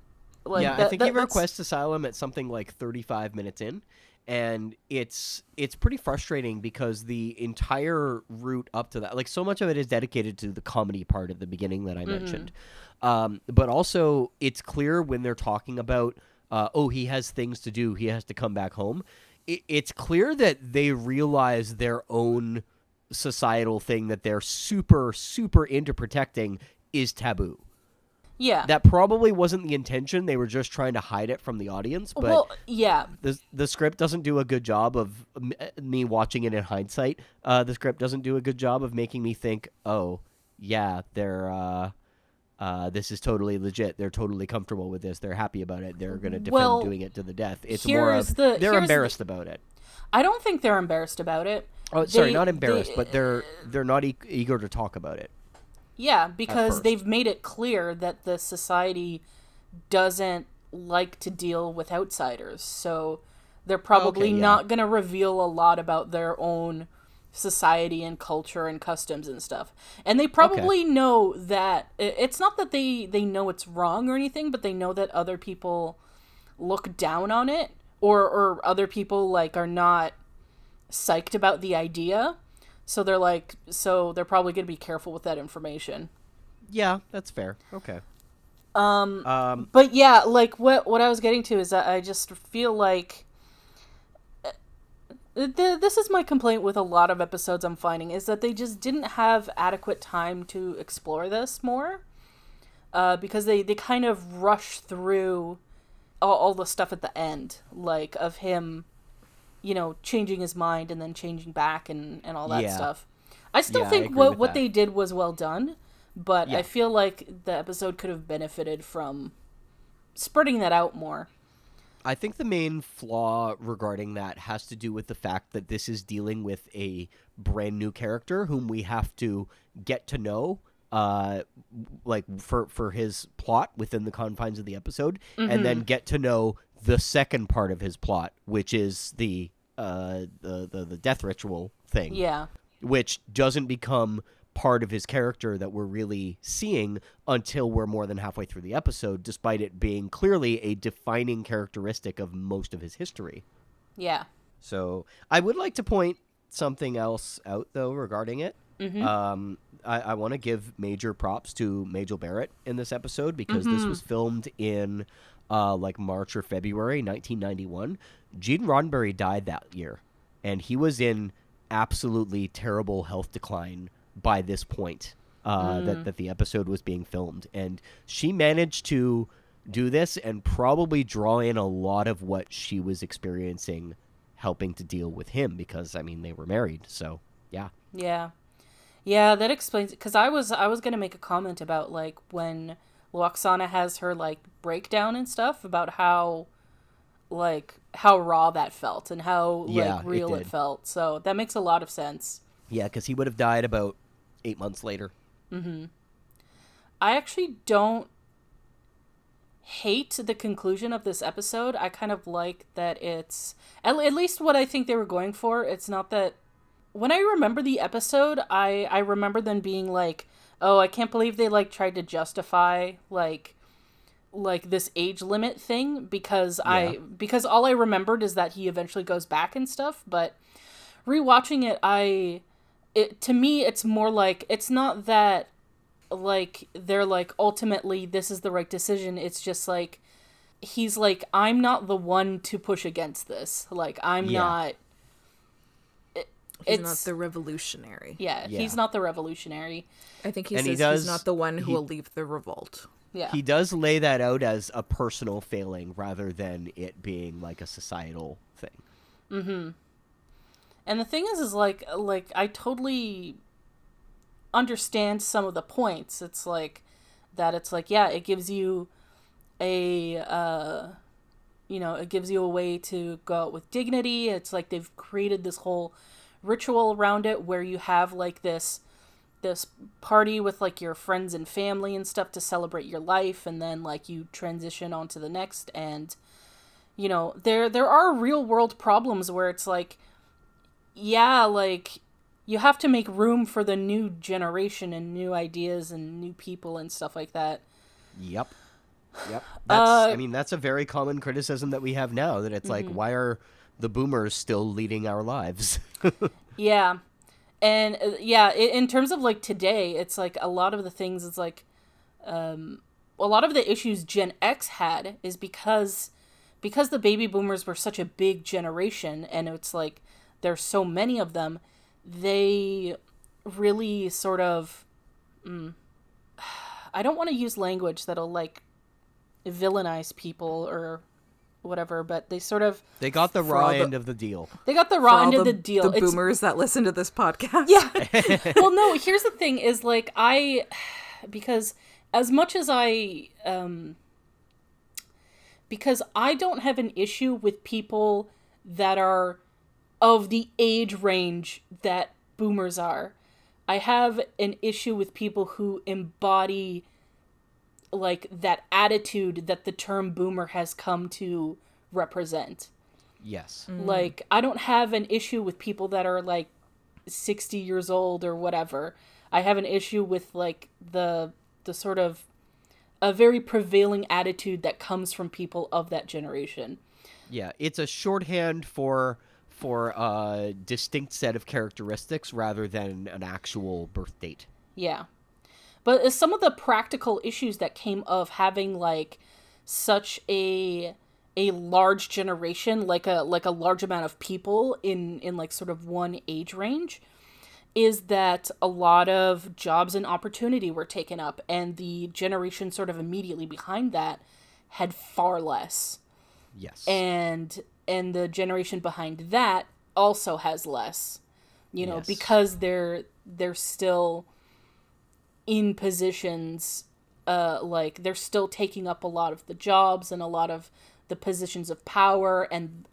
Like I think he requests asylum at something like 35 minutes in, and it's pretty frustrating because the entire route up to that, like, so much of it is dedicated to the comedy part at the beginning that I mentioned, but also it's clear when they're talking about he has things to do, he has to come back home. It's clear that they realize their own societal thing that they're super into protecting is taboo. Yeah. That probably wasn't the intention. They were just trying to hide it from the audience. But well, yeah. the script doesn't do a good job of me watching it in hindsight. The script doesn't do a good job of making me think, oh, yeah, they're this is totally legit. They're totally comfortable with this. They're happy about it. They're going to defend doing it to the death. It's more of they're embarrassed about it. I don't think they're embarrassed about it. Oh, sorry, not embarrassed, but they're not eager to talk about it. Yeah, because they've made it clear that the society doesn't like to deal with outsiders. So they're probably not going to reveal a lot about their own society and culture and customs and stuff. And they probably know that it's not that they know it's wrong or anything, but they know that other people look down on it, or other people like are not psyched about the idea. So they're probably going to be careful with that information. Yeah, that's fair. Okay. But yeah, like what I was getting to is that I just feel like this is my complaint with a lot of episodes I'm finding, is that they just didn't have adequate time to explore this more, because they kind of rush through all the stuff at the end, like of him, changing his mind and then changing back and all that stuff. I still think what they did was well done, but I feel like the episode could have benefited from spreading that out more. I think the main flaw regarding that has to do with the fact that this is dealing with a brand new character whom we have to get to know, like for his plot within the confines of the episode, and then get to know the second part of his plot, which is the death ritual thing. Yeah. Which doesn't become part of his character that we're really seeing until we're more than halfway through the episode, despite it being clearly a defining characteristic of most of his history. Yeah. So I would like to point something else out, though, regarding it. I want to give major props to Majel Barrett in this episode, because this was filmed in like March or February 1991. Gene Roddenberry died that year, and he was in absolutely terrible health decline by this point that the episode was being filmed. And she managed to do this and probably draw in a lot of what she was experiencing, helping to deal with him, because, I mean, they were married. So, yeah. Yeah, that explains it. Because I was going to make a comment about, like, when Lwaxana has her, like, breakdown and stuff about how raw that felt and how, like, real it felt. So that makes a lot of sense. Yeah, because he would have died about 8 months later. I actually don't hate the conclusion of this episode. I kind of like that it's at least what I think they were going for. It's not that when I remember the episode, I remember them being like, oh, I can't believe they like tried to justify like this age limit thing, because because all I remembered is that he eventually goes back and stuff. But rewatching it, to me, it's more like, it's not that, like, they're like, ultimately, this is the right decision. It's just like, he's like, I'm not the one to push against this. Like, I'm not... He's not the revolutionary. Yeah, he's not the revolutionary. I think he's not the one who will lead the revolt. Yeah. He does lay that out as a personal failing rather than it being, like, a societal thing. And the thing is like I totally understand some of the points. It's like that. It's like, yeah, it gives you it gives you a way to go out with dignity. It's like they've created this whole ritual around it where you have like this party with like your friends and family and stuff to celebrate your life, and then like you transition on to the next. And there are real world problems where it's like, yeah, like, you have to make room for the new generation and new ideas and new people and stuff like that. Yep. That's a very common criticism that we have now, that it's like, why are the boomers still leading our lives? Yeah. And, in terms of, like, today, it's like a lot of the things, it's like, a lot of the issues Gen X had is because the baby boomers were such a big generation, and it's like, there's so many of them, they really sort of, I don't want to use language that'll, like, villainize people or whatever, but they sort of... They got the raw end of the deal. They got the raw end of the deal. The boomers that listen to this podcast. Yeah. Well, no, here's the thing is, like, because as much as because I don't have an issue with people that are of the age range that boomers are. I have an issue with people who embody like that attitude that the term boomer has come to represent. Yes. Like, I don't have an issue with people that are like 60 years old or whatever. I have an issue with like the sort of a very prevailing attitude that comes from people of that generation. Yeah, it's a shorthand for a distinct set of characteristics rather than an actual birth date. Yeah. But some of the practical issues that came of having like such a large generation, like a large amount of people in like sort of one age range, is that a lot of jobs and opportunity were taken up, and the generation sort of immediately behind that had far less. Yes. And the generation behind that also has less, Yes. because they're still in positions, like they're still taking up a lot of the jobs and a lot of the positions of power and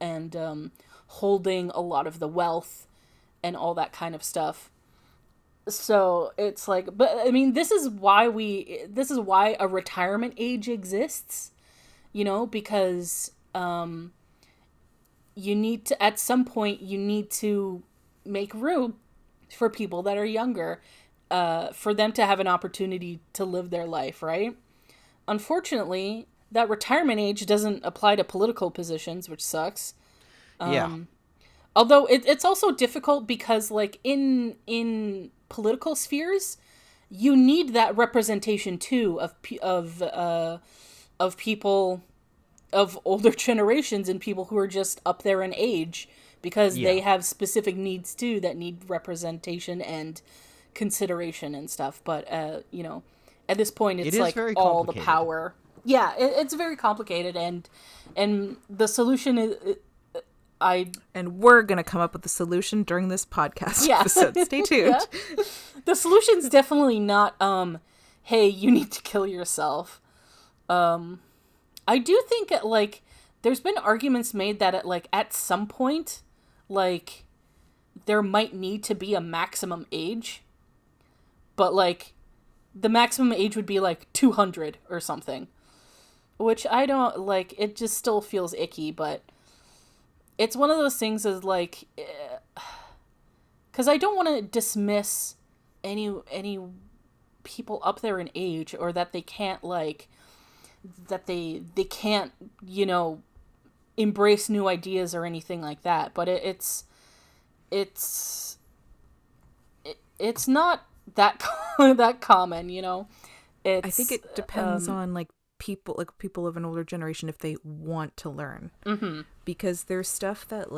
holding a lot of the wealth and all that kind of stuff. So it's like, but I mean, this is why a retirement age exists, because you need to, at some point, you need to make room for people that are younger, for them to have an opportunity to live their life, right? Unfortunately, that retirement age doesn't apply to political positions, which sucks. Yeah. Although it's also difficult because, like, in political spheres, you need that representation too of people of older generations and people who are just up there in age, because they have specific needs too that need representation and consideration and stuff. But at this point, it's like all the power. Yeah, it's very complicated, and the solution is. And we're going to come up with the solution during this podcast episode. Stay tuned. Yeah. The solution's definitely not, hey, you need to kill yourself. I do think, like, there's been arguments made that, at some point, like, there might need to be a maximum age. But, like, the maximum age would be, like, 200 or something. Which I don't, like, it just still feels icky, but... It's one of those things as like, because I don't want to dismiss any people up there in age, or that they can't that they can't embrace new ideas or anything like that. But it's not that that common, I think it depends on like people of an older generation if they want to learn, because there's stuff that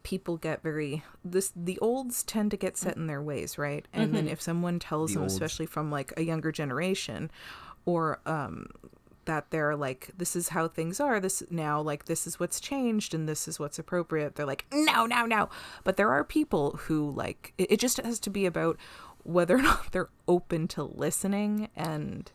people get the olds tend to get set in their ways, right? And then if someone tells them, especially from like a younger generation, or that they're like, this is how things are, this is what's changed and this is what's appropriate, they're like, no. But there are people who like it just has to be about whether or not they're open to listening and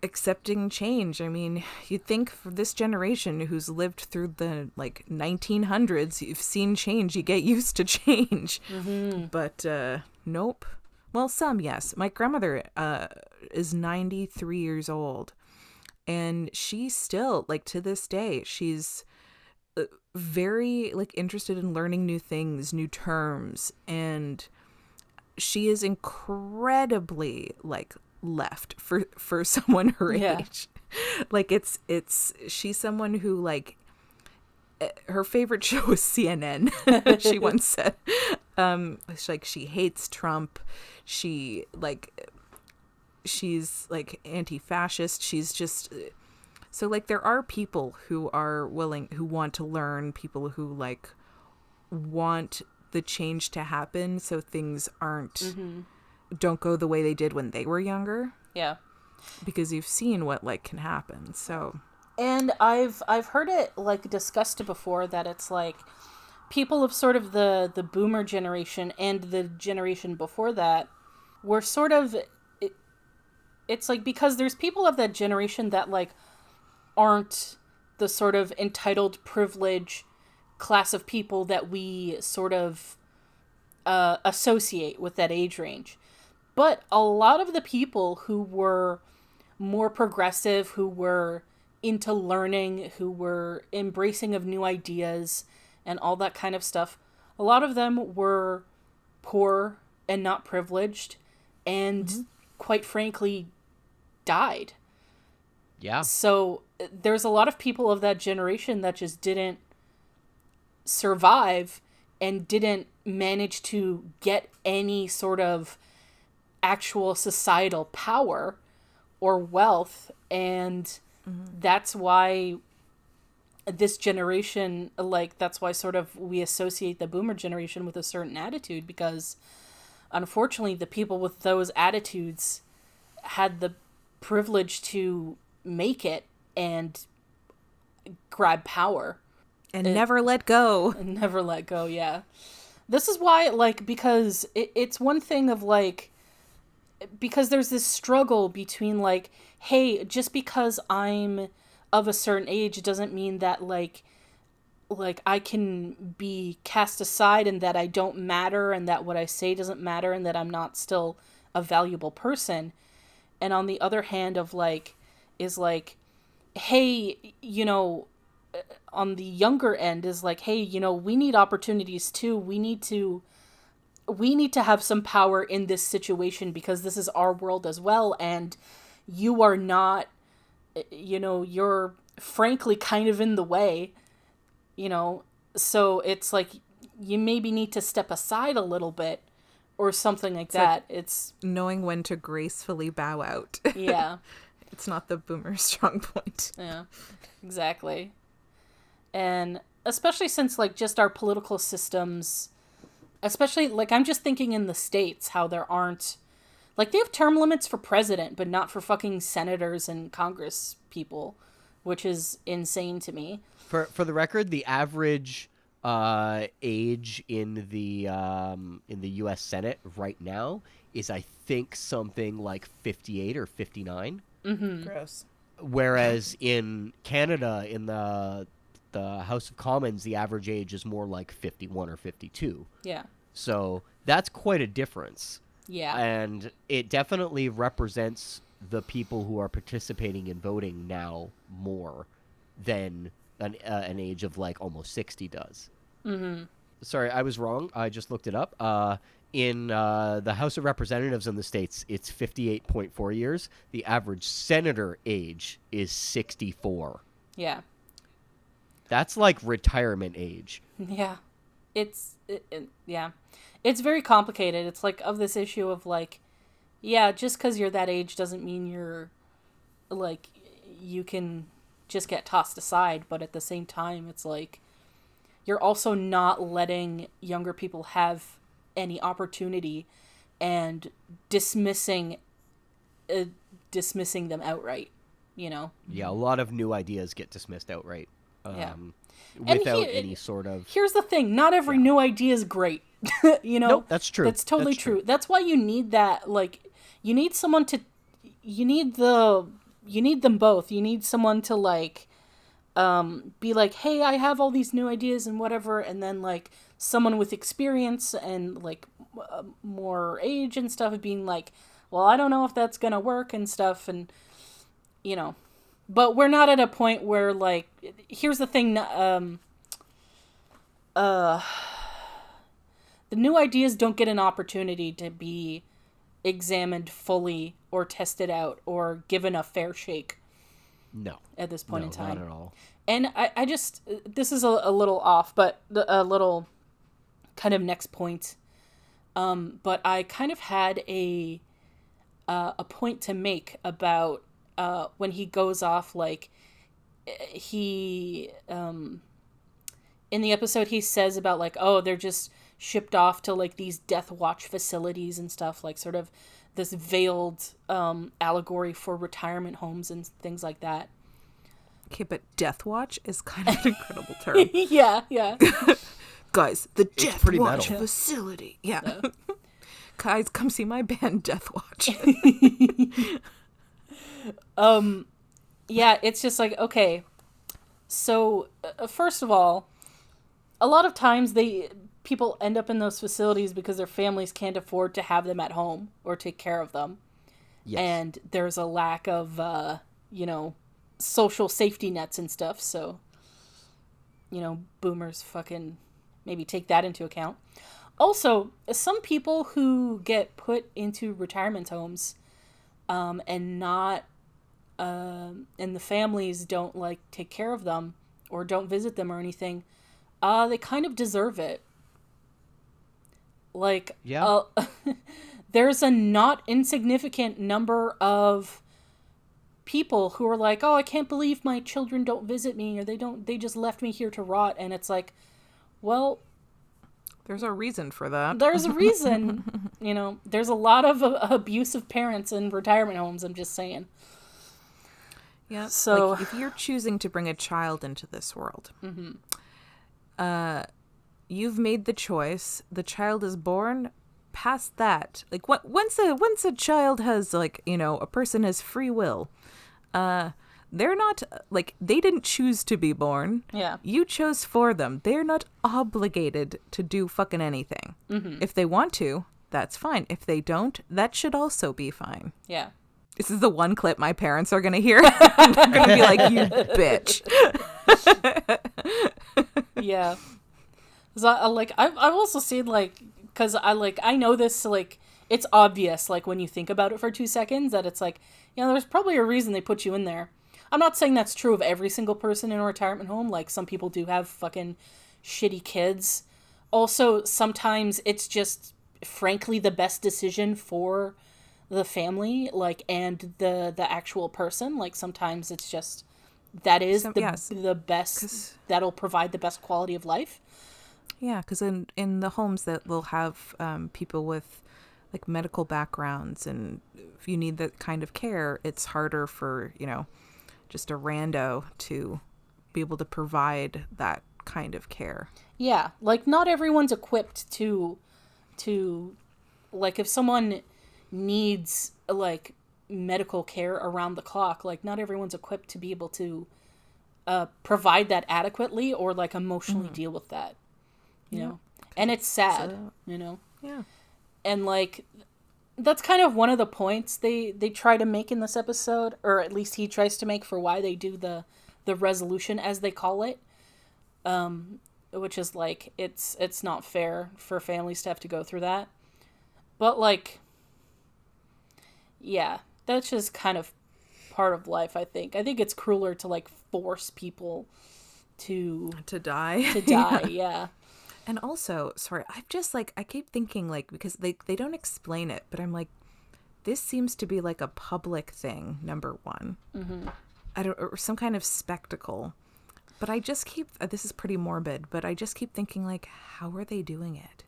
accepting change. I mean, you'd think for this generation who's lived through the 1900s, you've seen change, you get used to change. But nope. Well, some, yes. My grandmother is 93 years old, and she's still, to this day, she's very interested in learning new things, new terms, and she is incredibly left for someone her age. She's someone who her favorite show is CNN. She once said she hates Trump. She's anti-fascist. She's just so there are people who are willing, who want to learn, people who want the change to happen so things don't go the way they did when they were younger. Yeah. Because you've seen what can happen. So, and I've heard it discussed before that it's people of sort of the boomer generation and the generation before that were sort of it's because there's people of that generation that aren't the sort of entitled privilege class of people that we sort of associate with that age range. But a lot of the people who were more progressive, who were into learning, who were embracing of new ideas and all that kind of stuff, a lot of them were poor and not privileged, and quite frankly died. Yeah. So there's a lot of people of that generation that just didn't survive and didn't manage to get any sort of actual societal power or wealth, and that's why this generation, like, that's why sort of we associate the boomer generation with a certain attitude, because unfortunately the people with those attitudes had the privilege to make it and grab power and never let go. and never let go. Yeah, this is why, like, because it's one thing of like, because there's this struggle between like, hey, just because I'm of a certain age doesn't mean that like I can be cast aside and that I don't matter and that what I say doesn't matter and that I'm not still a valuable person. And on the other hand of like, is like, hey, you know, on the younger end is like, hey, you know, we need opportunities too. We need to have some power in this situation because this is our world as well. And you are not, you know, you're frankly kind of in the way, you know, so it's like you maybe need to step aside a little bit or something like that. Like it's knowing when to gracefully bow out. Yeah. It's not the boomer strong point. Yeah, exactly. And especially since like just our political systems, especially like I'm just thinking in the States how there aren't, like, they have term limits for president, but not for fucking senators and Congress people, which is insane to me. For the record, the average age in the U.S. Senate right now is, I think, something like 58 or 59. Gross. Whereas in Canada, in the House of Commons, the average age is more like 51 or 52. Yeah. So that's quite a difference. Yeah. And it definitely represents the people who are participating in voting now more than an age of like almost 60 does. Mm-hmm. Sorry, I was wrong. I just looked it up. In the House of Representatives in the States, it's 58.4 years. The average senator age is 64. Yeah. That's like retirement age. Yeah. Yeah. It's very complicated. It's like of this issue of like, yeah, just because you're that age doesn't mean you're like, you can just get tossed aside. But at the same time, it's like, you're also not letting younger people have any opportunity and dismissing them outright, you know? Yeah, a lot of new ideas get dismissed outright. Yeah. Without any sort of... Here's the thing. Not every new idea is great. You know? Nope, that's true. That's totally true. That's why you need that, like, you need someone to... You need them both. You need someone to, like, be like, hey, I have all these new ideas and whatever, and then, like, someone with experience and, like, more age and stuff being like, well, I don't know if that's gonna work and stuff, and, you know... But we're not at a point where, like, here's the thing, the new ideas don't get an opportunity to be examined fully or tested out or given a fair shake. No. At this point in time. Not at all. And I just, this is a little off, but a little kind of next point. But I kind of had a point to make about when he goes off, like, he, in the episode, he says about, like, oh, they're just shipped off to, like, these death watch facilities and stuff, like, sort of this veiled allegory for retirement homes and things like that. Okay, but Death Watch is kind of an incredible term. Yeah. Guys, the Death pretty Watch metal. facility. Yeah. Guys, come see my band, Death Watch. Yeah, it's just like, okay, so first of all, a lot of times people end up in those facilities because their families can't afford to have them at home or take care of them. Yes. And there's a lack of, social safety nets and stuff. So, boomers fucking maybe take that into account. Also, some people who get put into retirement homes, and not, and the families don't like take care of them or don't visit them or anything, they kind of deserve it. Like, Yeah. there's a not insignificant number of people who are like, oh, I can't believe my children don't visit me, or they just left me here to rot. And it's like, well, There's a reason for that. there's a reason. There's a lot of abusive parents in retirement homes, I'm just saying. Yeah. So- like, if you're choosing to bring a child into this world, you've made the choice. The child is born. Past that, like, once a child has, like, a person has free will, they're not, like, they didn't choose to be born. Yeah. You chose for them. They're not obligated to do fucking anything. If they want to, that's fine. If they don't, that should also be fine. Yeah. This is the one clip my parents are going to hear. They're going to be like, you bitch. Yeah. 'Cause I've also seen, like, because I know this, like, it's obvious, like, when you think about it for 2 seconds, that it's like, there's probably a reason they put you in there. I'm not saying that's true of every single person in a retirement home. Like, some people do have fucking shitty kids. Also, sometimes it's just, frankly, the best decision for the family, like, and the actual person. Like, sometimes it's just, that is the best, that'll provide the best quality of life. Yeah, because in the homes that will have people with, like, medical backgrounds, and if you need that kind of care, it's harder for, just a rando to be able to provide that kind of care. Yeah, like, not everyone's equipped to like, if someone needs, like, medical care around the clock, like, not everyone's equipped to be able to provide that adequately or, like, emotionally deal with that. You know, and it's sad, Yeah. and, like, that's kind of one of the points they try to make in this episode, or at least he tries to make, for why they do the resolution, as they call it, which is, like, it's not fair for families to have to go through that, but, like, yeah, that's just kind of part of life. I think it's crueler to, like, force people to die. Yeah. And also, sorry, I'm just, like, I keep thinking, like, because they don't explain it, but I'm like, this seems to be, like, a public thing, number one. Or some kind of spectacle. But I just keep, this is pretty morbid, but I just keep thinking, like, how are they doing it?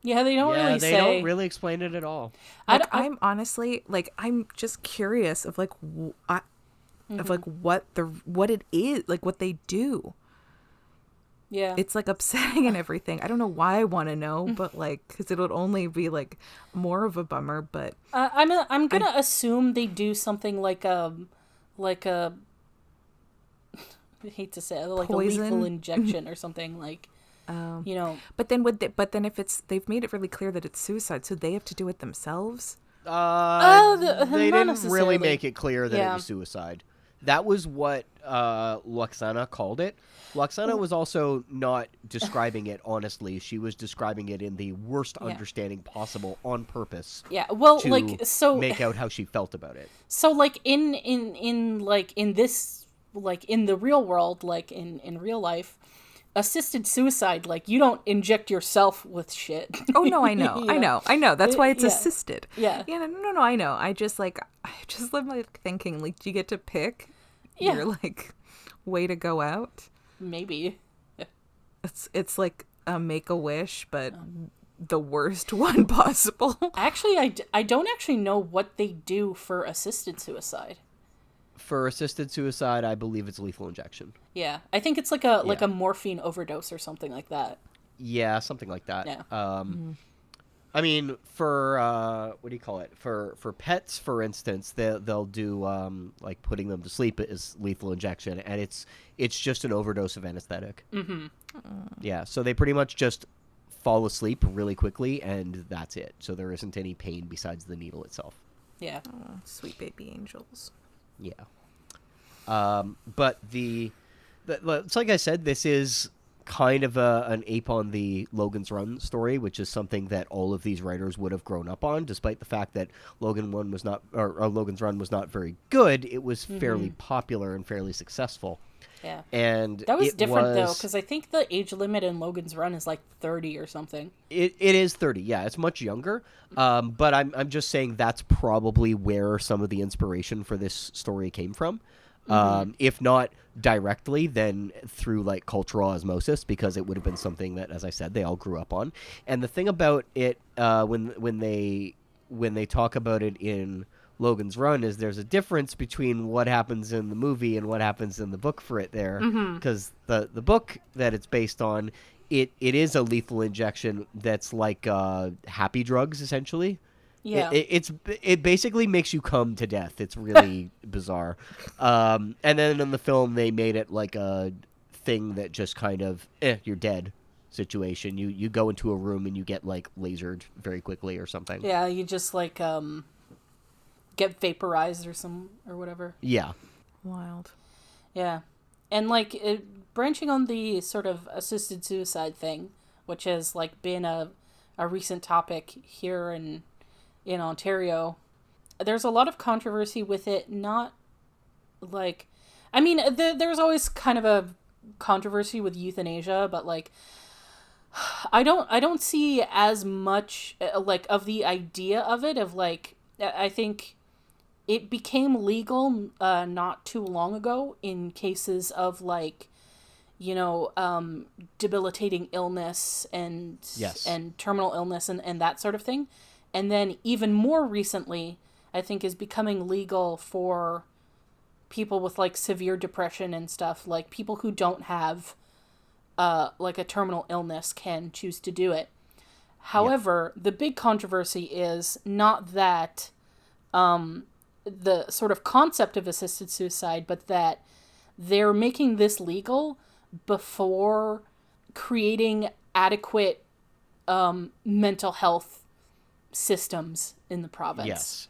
Yeah, they don't really say. They don't really explain it at all. Like, I'm honestly, like, I'm just curious of, like, of, like, what it is, like, what they do. Yeah. It's, like, upsetting and everything. I don't know why I want to know, but, like, because it would only be, like, more of a bummer. But I'm gonna assume they do something like a I hate to say it, like poison? a lethal injection or something, like, But then if they've made it really clear that it's suicide, so they have to do it themselves. They not didn't really necessarily. make it clear that it Yeah. was suicide. That was what Lwaxana called it. Lwaxana was also not describing it honestly. She was describing it in the worst understanding possible on purpose. Yeah. Well, to like, so make out how she felt about it. So, like, in this, like, in the real world, like, in real life, assisted suicide, like, you don't inject yourself with shit. Oh no, I know, I know. That's why it's Yeah. assisted. Yeah. Yeah, no, I know. I just live like thinking, like, do you get to pick your, like, way to go out? Maybe. It's like a Make-A-Wish, but the worst one possible. Actually, I don't actually know what they do for assisted suicide. For assisted suicide, I believe it's lethal injection. Yeah, I think it's like a morphine overdose or something like that. Yeah, something like that. Yeah. I mean, for what do you call it? For pets, for instance, they'll do like putting them to sleep is lethal injection, and it's just an overdose of anesthetic. Mm-hmm. Yeah, so they pretty much just fall asleep really quickly, and that's it. So there isn't any pain besides the needle itself. Yeah. Oh, sweet baby angels. Yeah. But it's like I said, this is kind of an ape on the Logan's Run story, which is something that all of these writers would have grown up on, despite the fact that Logan's Run was not very good. It was fairly popular and fairly succceul. Yeah. And that was different, though, was, because I think the age limit in Logan's Run is like 30 or something. It is 30, yeah. It's much younger. But I'm just saying that's probably where some of the inspiration for this story came from. If not directly, then through like cultural osmosis, because it would have been something that, as I said, they all grew up on. And the thing about it, when they talk about it in Logan's Run, is there's a difference between what happens in the movie and what happens in the book for it there, because the book that it's based on, it is a lethal injection that's like happy drugs essentially. Yeah. It basically makes you come to death. It's really bizarre. And then in the film, they made it like a thing that just kind of, you're dead situation. You go into a room and you get like lasered very quickly or something. Yeah, you just like get vaporized or whatever. Yeah. Wild. Yeah. And like branching on the sort of assisted suicide thing, which has like been a recent topic here in Ontario, there's a lot of controversy with it. Not like, I mean, there's always kind of a controversy with euthanasia, but like, I don't see as much like of the idea of it. Of like, I think it became legal not too long ago in cases of like, debilitating illness and terminal illness and that sort of thing. And then even more recently, I think is becoming legal for people with like severe depression and stuff. Like people who don't have like a terminal illness can choose to do it. However, the big controversy is not that the sort of concept of assisted suicide, but that they're making this legal before creating adequate mental health systems in the province. Yes.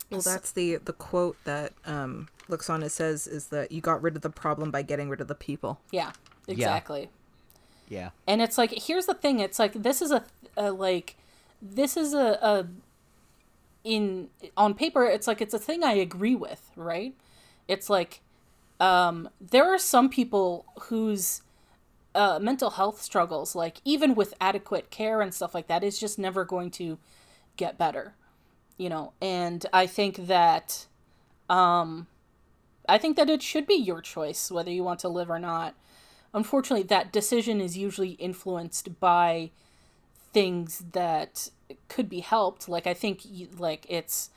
Well, that's the quote that Lwaxana says, is that you got rid of the problem by getting rid of the people. Yeah, exactly. Yeah. And it's like, here's the thing. It's like, this is on paper, it's like, it's a thing I agree with, right? It's like, there are some people whose mental health struggles, like even with adequate care and stuff like that, is just never going to get better, and I think that it should be your choice whether you want to live or not. Unfortunately, that decision is usually influenced by things that could be helped. Like, I think like it's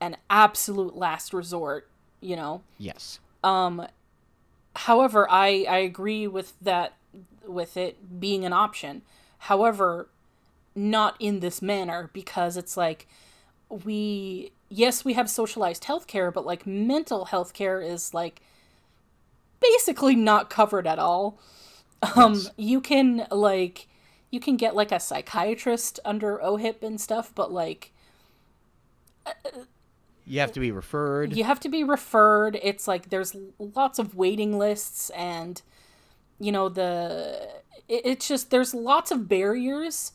an absolute last resort, Yes. However, I agree with that, with it being an option. However, not in this manner, because it's like we have socialized healthcare, but like mental health care is like basically not covered at all. You can get like a psychiatrist under OHIP and stuff, but like you have to be referred. It's like there's lots of waiting lists, and it's just, there's lots of barriers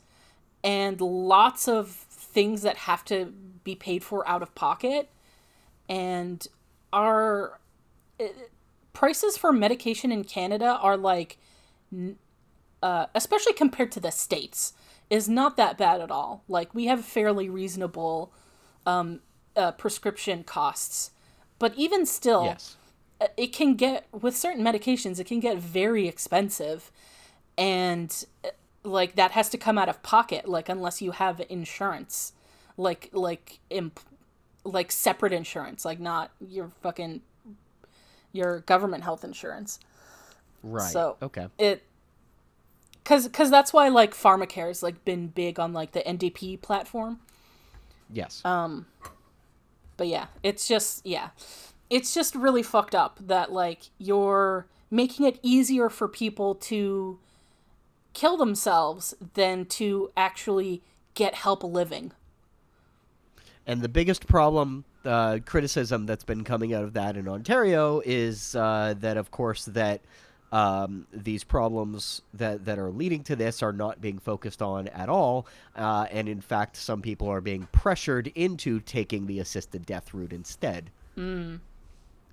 and lots of things that have to be paid for out of pocket. And our prices for medication in Canada are like, especially compared to the States, is not that bad at all. Like, we have fairly reasonable prescription costs. But even still, Yes. It can get, with certain medications, it can get very expensive. And like, that has to come out of pocket, like, unless you have insurance, like separate insurance, like not your government health insurance. Right. So okay. Because that's why like pharmacare's like been big on like the NDP platform. Yes. But yeah, it's just really fucked up that like you're making it easier for people to kill themselves than to actually get help living. And the biggest problem, criticism that's been coming out of that in Ontario is that, of course, that these problems that are leading to this are not being focused on at all, and in fact, some people are being pressured into taking the assisted death route instead.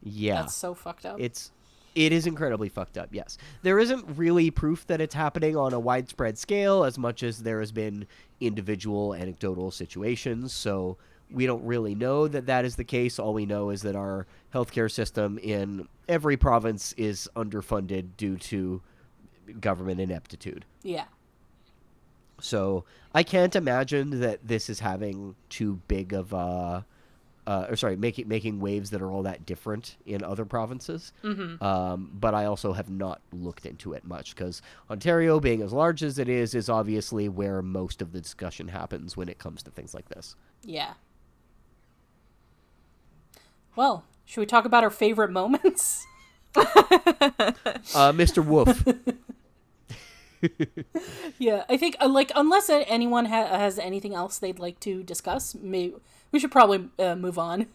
Yeah, That's so fucked up. It is incredibly fucked up. Yes, there isn't really proof that it's happening on a widespread scale as much as there has been individual anecdotal situations. So we don't really know that that is the case. All we know is that our healthcare system in every province is underfunded due to government ineptitude. Yeah. So I can't imagine that this is having too big of a, making waves that are all that different in other provinces. But I also have not looked into it much because Ontario, being as large as it is obviously where most of the discussion happens when it comes to things like this. Yeah. Well, should we talk about our favorite moments? Mr. Wolf. Yeah, I think unless anyone has anything else they'd like to discuss, maybe we should probably move on.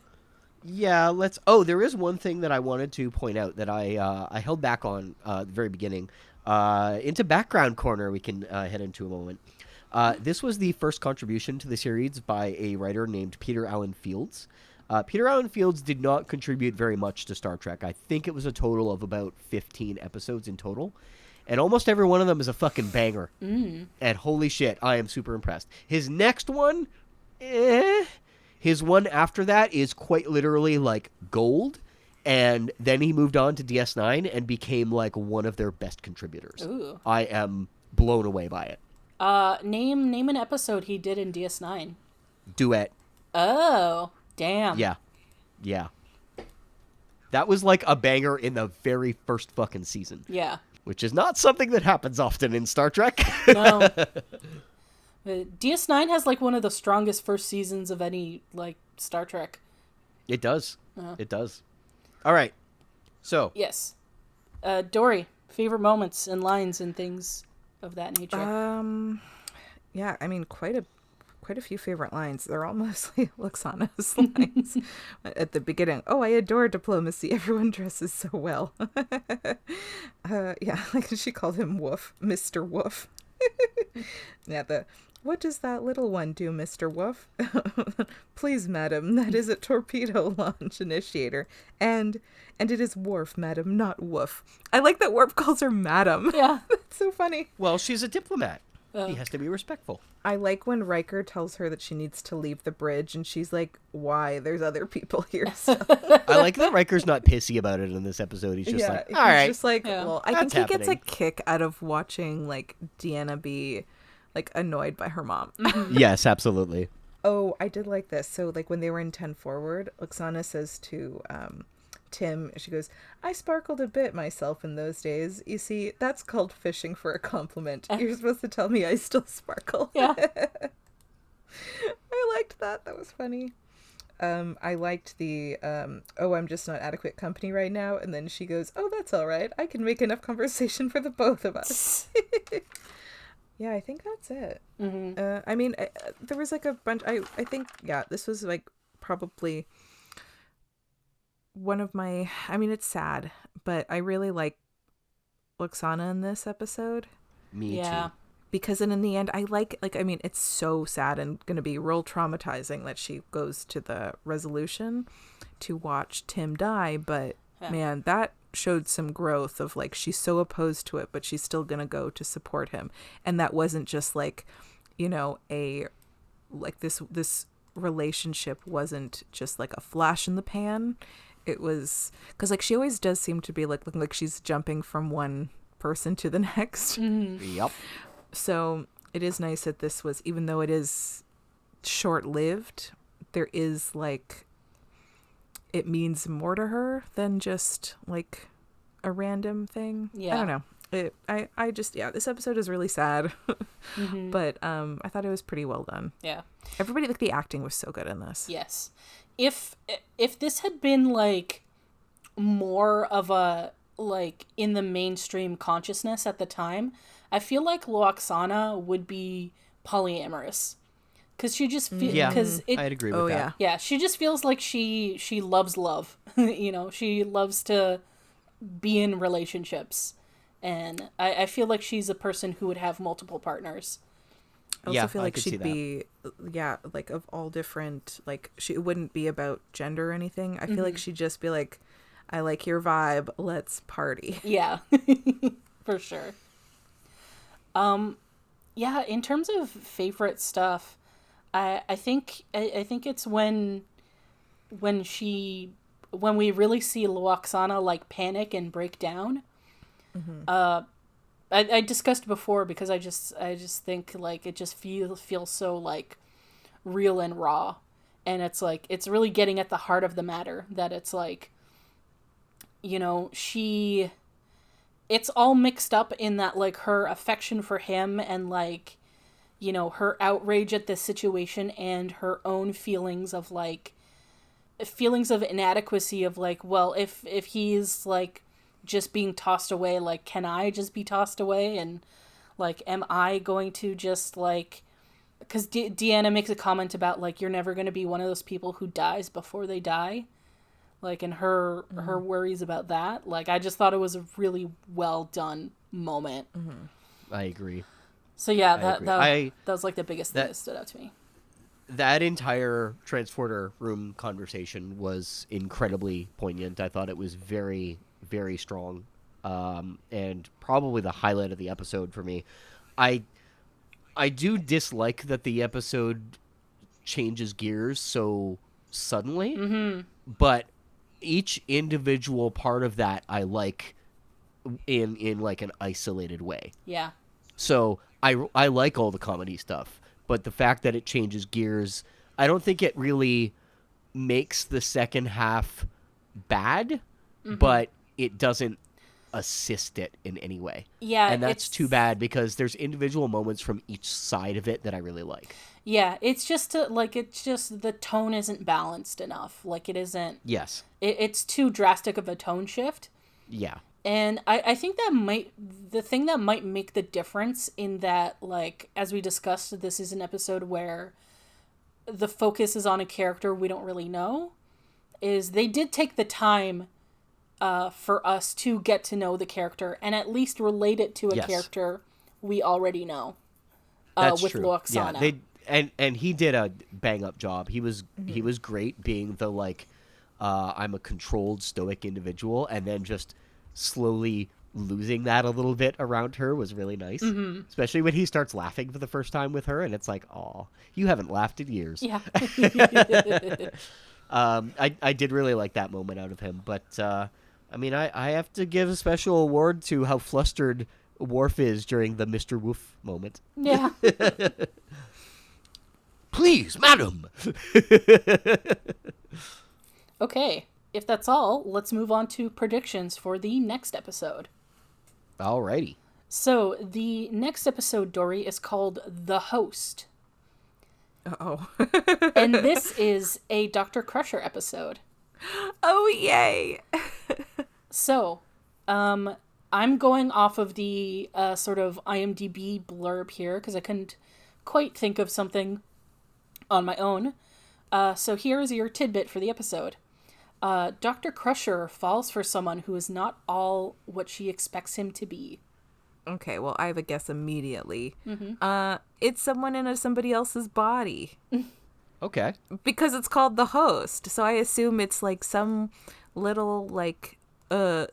Yeah, let's. Oh, there is one thing that I wanted to point out that I held back on the very beginning. Into background corner, we can head into a moment. This was the first contribution to the series by a writer named Peter Allen Fields. Peter Allen Fields did not contribute very much to Star Trek. I think it was a total of about 15 episodes in total. And almost every one of them is a fucking banger. And holy shit, I am super impressed. His next one, His one after that is quite literally like gold. And then he moved on to DS9 and became like one of their best contributors. Ooh. I am blown away by it. Name an episode he did in DS9. Duet. Oh, damn. Yeah. That was like a banger in the very first fucking season. Yeah. Which is not something that happens often in Star Trek. No. DS9 has like one of the strongest first seasons of any like Star Trek. It does. It does. All right. So. Yes. Dory, favorite moments and lines and things of that nature. Yeah, I mean, quite a few favorite lines. They're all mostly Lwaxana's lines at the beginning. Oh, I adore diplomacy. Everyone dresses so well. Yeah, like she called him Woof, Mr. Woof. Yeah, what does that little one do, Mr. Woof? Please, madam, that is a torpedo launch initiator. And it is Worf, madam, not Woof. I like that Worf calls her madam. Yeah. That's so funny. Well, she's a diplomat. He has to be respectful. I like when Riker tells her that she needs to leave the bridge, and she's like, why? There's other people here. So. I like that Riker's not pissy about it in this episode. He's just like, all right. He's just like, well, I think he gets a happening. kick out of watching, like, Deanna be, like, annoyed by her mom. Yes, absolutely. Oh, I did like this. So, like, when they were in 10 Forward, Lwaxana says to Tim, she goes, I sparkled a bit myself in those days. You see, that's called fishing for a compliment. You're supposed to tell me I still sparkle. Yeah. I liked that. That was funny. I liked the, I'm just not adequate company right now. And then she goes, oh, that's all right. I can make enough conversation for the both of us. Yeah, I think that's it. Mm-hmm. I mean, there was like a bunch, I think, yeah, this was like probably one of my, I mean, it's sad, but I really like Lwaxana in this episode. Me too. Because then in the end, I I mean, it's so sad and going to be real traumatizing that she goes to the resolution to watch Tim die. But man, that showed some growth of like, she's so opposed to it, but she's still going to go to support him. And that wasn't just like, you know, this relationship wasn't just like a flash in the pan. It was, because like she always does seem to be like looking like she's jumping from one person to the next. Mm-hmm. Yep. So it is nice that this was, even though it is short-lived, there is like, it means more to her than just like a random thing. Yeah. I don't know. I just, yeah, this episode is really sad, Mm-hmm. but I thought it was pretty well done. Yeah. Everybody, like the acting was so good in this. Yes. If this had been like more of a like in the mainstream consciousness at the time, I feel like Lwaxana would be polyamorous, because she just feels I'd agree with that. yeah, she just feels like she loves love. You know, she loves to be in relationships, And I feel like she's a person who would have multiple partners. I also Yeah, feel I like could see she'd that. be, yeah, like of all different, like it wouldn't be about gender or anything. I feel like she'd just be like, I like your vibe, let's party. Yeah, for sure. Yeah, in terms of favorite stuff, I think it's when we really see Lwaxana like panic and break down. I discussed before because I just think like it just feels so like real and raw, and it's like it's really getting at the heart of the matter, that it's like, you know, it's all mixed up in that, like, her affection for him and, like, you know, her outrage at this situation and her own feelings of inadequacy of like, well, if he's like just being tossed away, like, can I just be tossed away? And like, am I going to just like, because Deanna makes a comment about like, you're never going to be one of those people who dies before they die, like, and her worries about that. Like, I just thought it was a really well done moment. I agree. So yeah, I that was like the biggest thing that stood out to me. That entire transporter room conversation was incredibly poignant. I thought it was very, very strong, and probably the highlight of the episode for me. I do dislike that the episode changes gears so suddenly, but each individual part of that I like in like an isolated way. Yeah. So I like all the comedy stuff, but the fact that it changes gears, I don't think it really makes the second half bad, but it doesn't assist it in any way. Yeah, and that's too bad because there's individual moments from each side of it that I really like. Yeah, it's just the tone isn't balanced enough. Like, it isn't. Yes. It's too drastic of a tone shift. Yeah. And I think the thing that might make the difference in that, like, as we discussed, this is an episode where the focus is on a character we don't really know, is they did take the time for us to get to know the character and at least relate it to a character we already know. That's with true. Lwaxana. Yeah, and he did a bang up job. He was great being the like I'm a controlled stoic individual, and then just slowly losing that a little bit around her was really nice. Especially when he starts laughing for the first time with her, and it's like, "Aw, you haven't laughed in years." Yeah. I did really like that moment out of him, but I mean, I have to give a special award to how flustered Worf is during the Mr. Woof moment. Yeah. Please, madam. Okay, if that's all, let's move on to predictions for the next episode. Alrighty. So, the next episode, Dory, is called The Host. Uh-oh. And this is a Dr. Crusher episode. Oh, yay! So, I'm going off of the sort of IMDb blurb here, because I couldn't quite think of something on my own. So here is your tidbit for the episode. Dr. Crusher falls for someone who is not all what she expects him to be. Okay, well, I have a guess immediately. It's someone in somebody else's body. Okay. Because it's called The Host, so I assume it's like some little like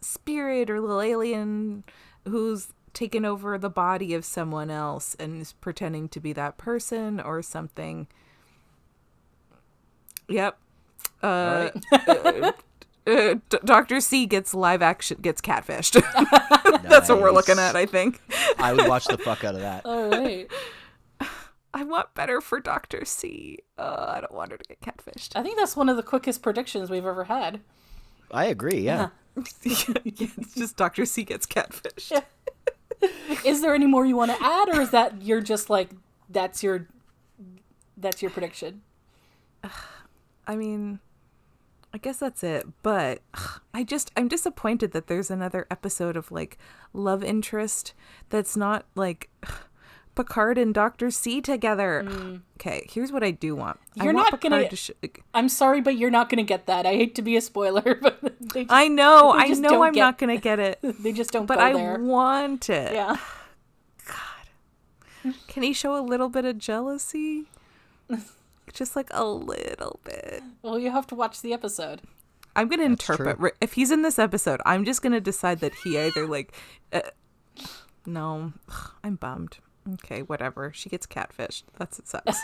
spirit or little alien who's taken over the body of someone else and is pretending to be that person or something. Yep. All right. Dr. C gets catfished. That's what we're looking at, I think. I would watch the fuck out of that. All right. I want better for Dr. C. I don't want her to get catfished. I think that's one of the quickest predictions we've ever had. I agree, yeah. It's just Dr. C gets catfished. Yeah. Is there any more you want to add, or is that you're just like that's your prediction? I mean, I guess that's it, but I'm disappointed that there's another episode of like love interest that's not like Picard and Dr. C together. Okay, here's what I do want. You're I want not Picard gonna. I'm sorry, but you're not gonna get that. I hate to be a spoiler, but I know they just I'm don't not gonna get it. They just don't. But go I there. want it. Yeah. God, can he show a little bit of jealousy? Just like a little bit. Well, you have to watch the episode. I'm gonna interpret. true. If he's in this episode, I'm just gonna decide that he either like. No, I'm bummed. Okay, whatever. She gets catfished. That's it. Sucks.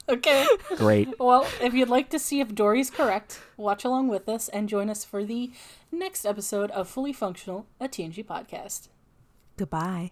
Okay. Great. Well, if you'd like to see if Dory's correct, watch along with us and join us for the next episode of Fully Functional, a TNG podcast. Goodbye.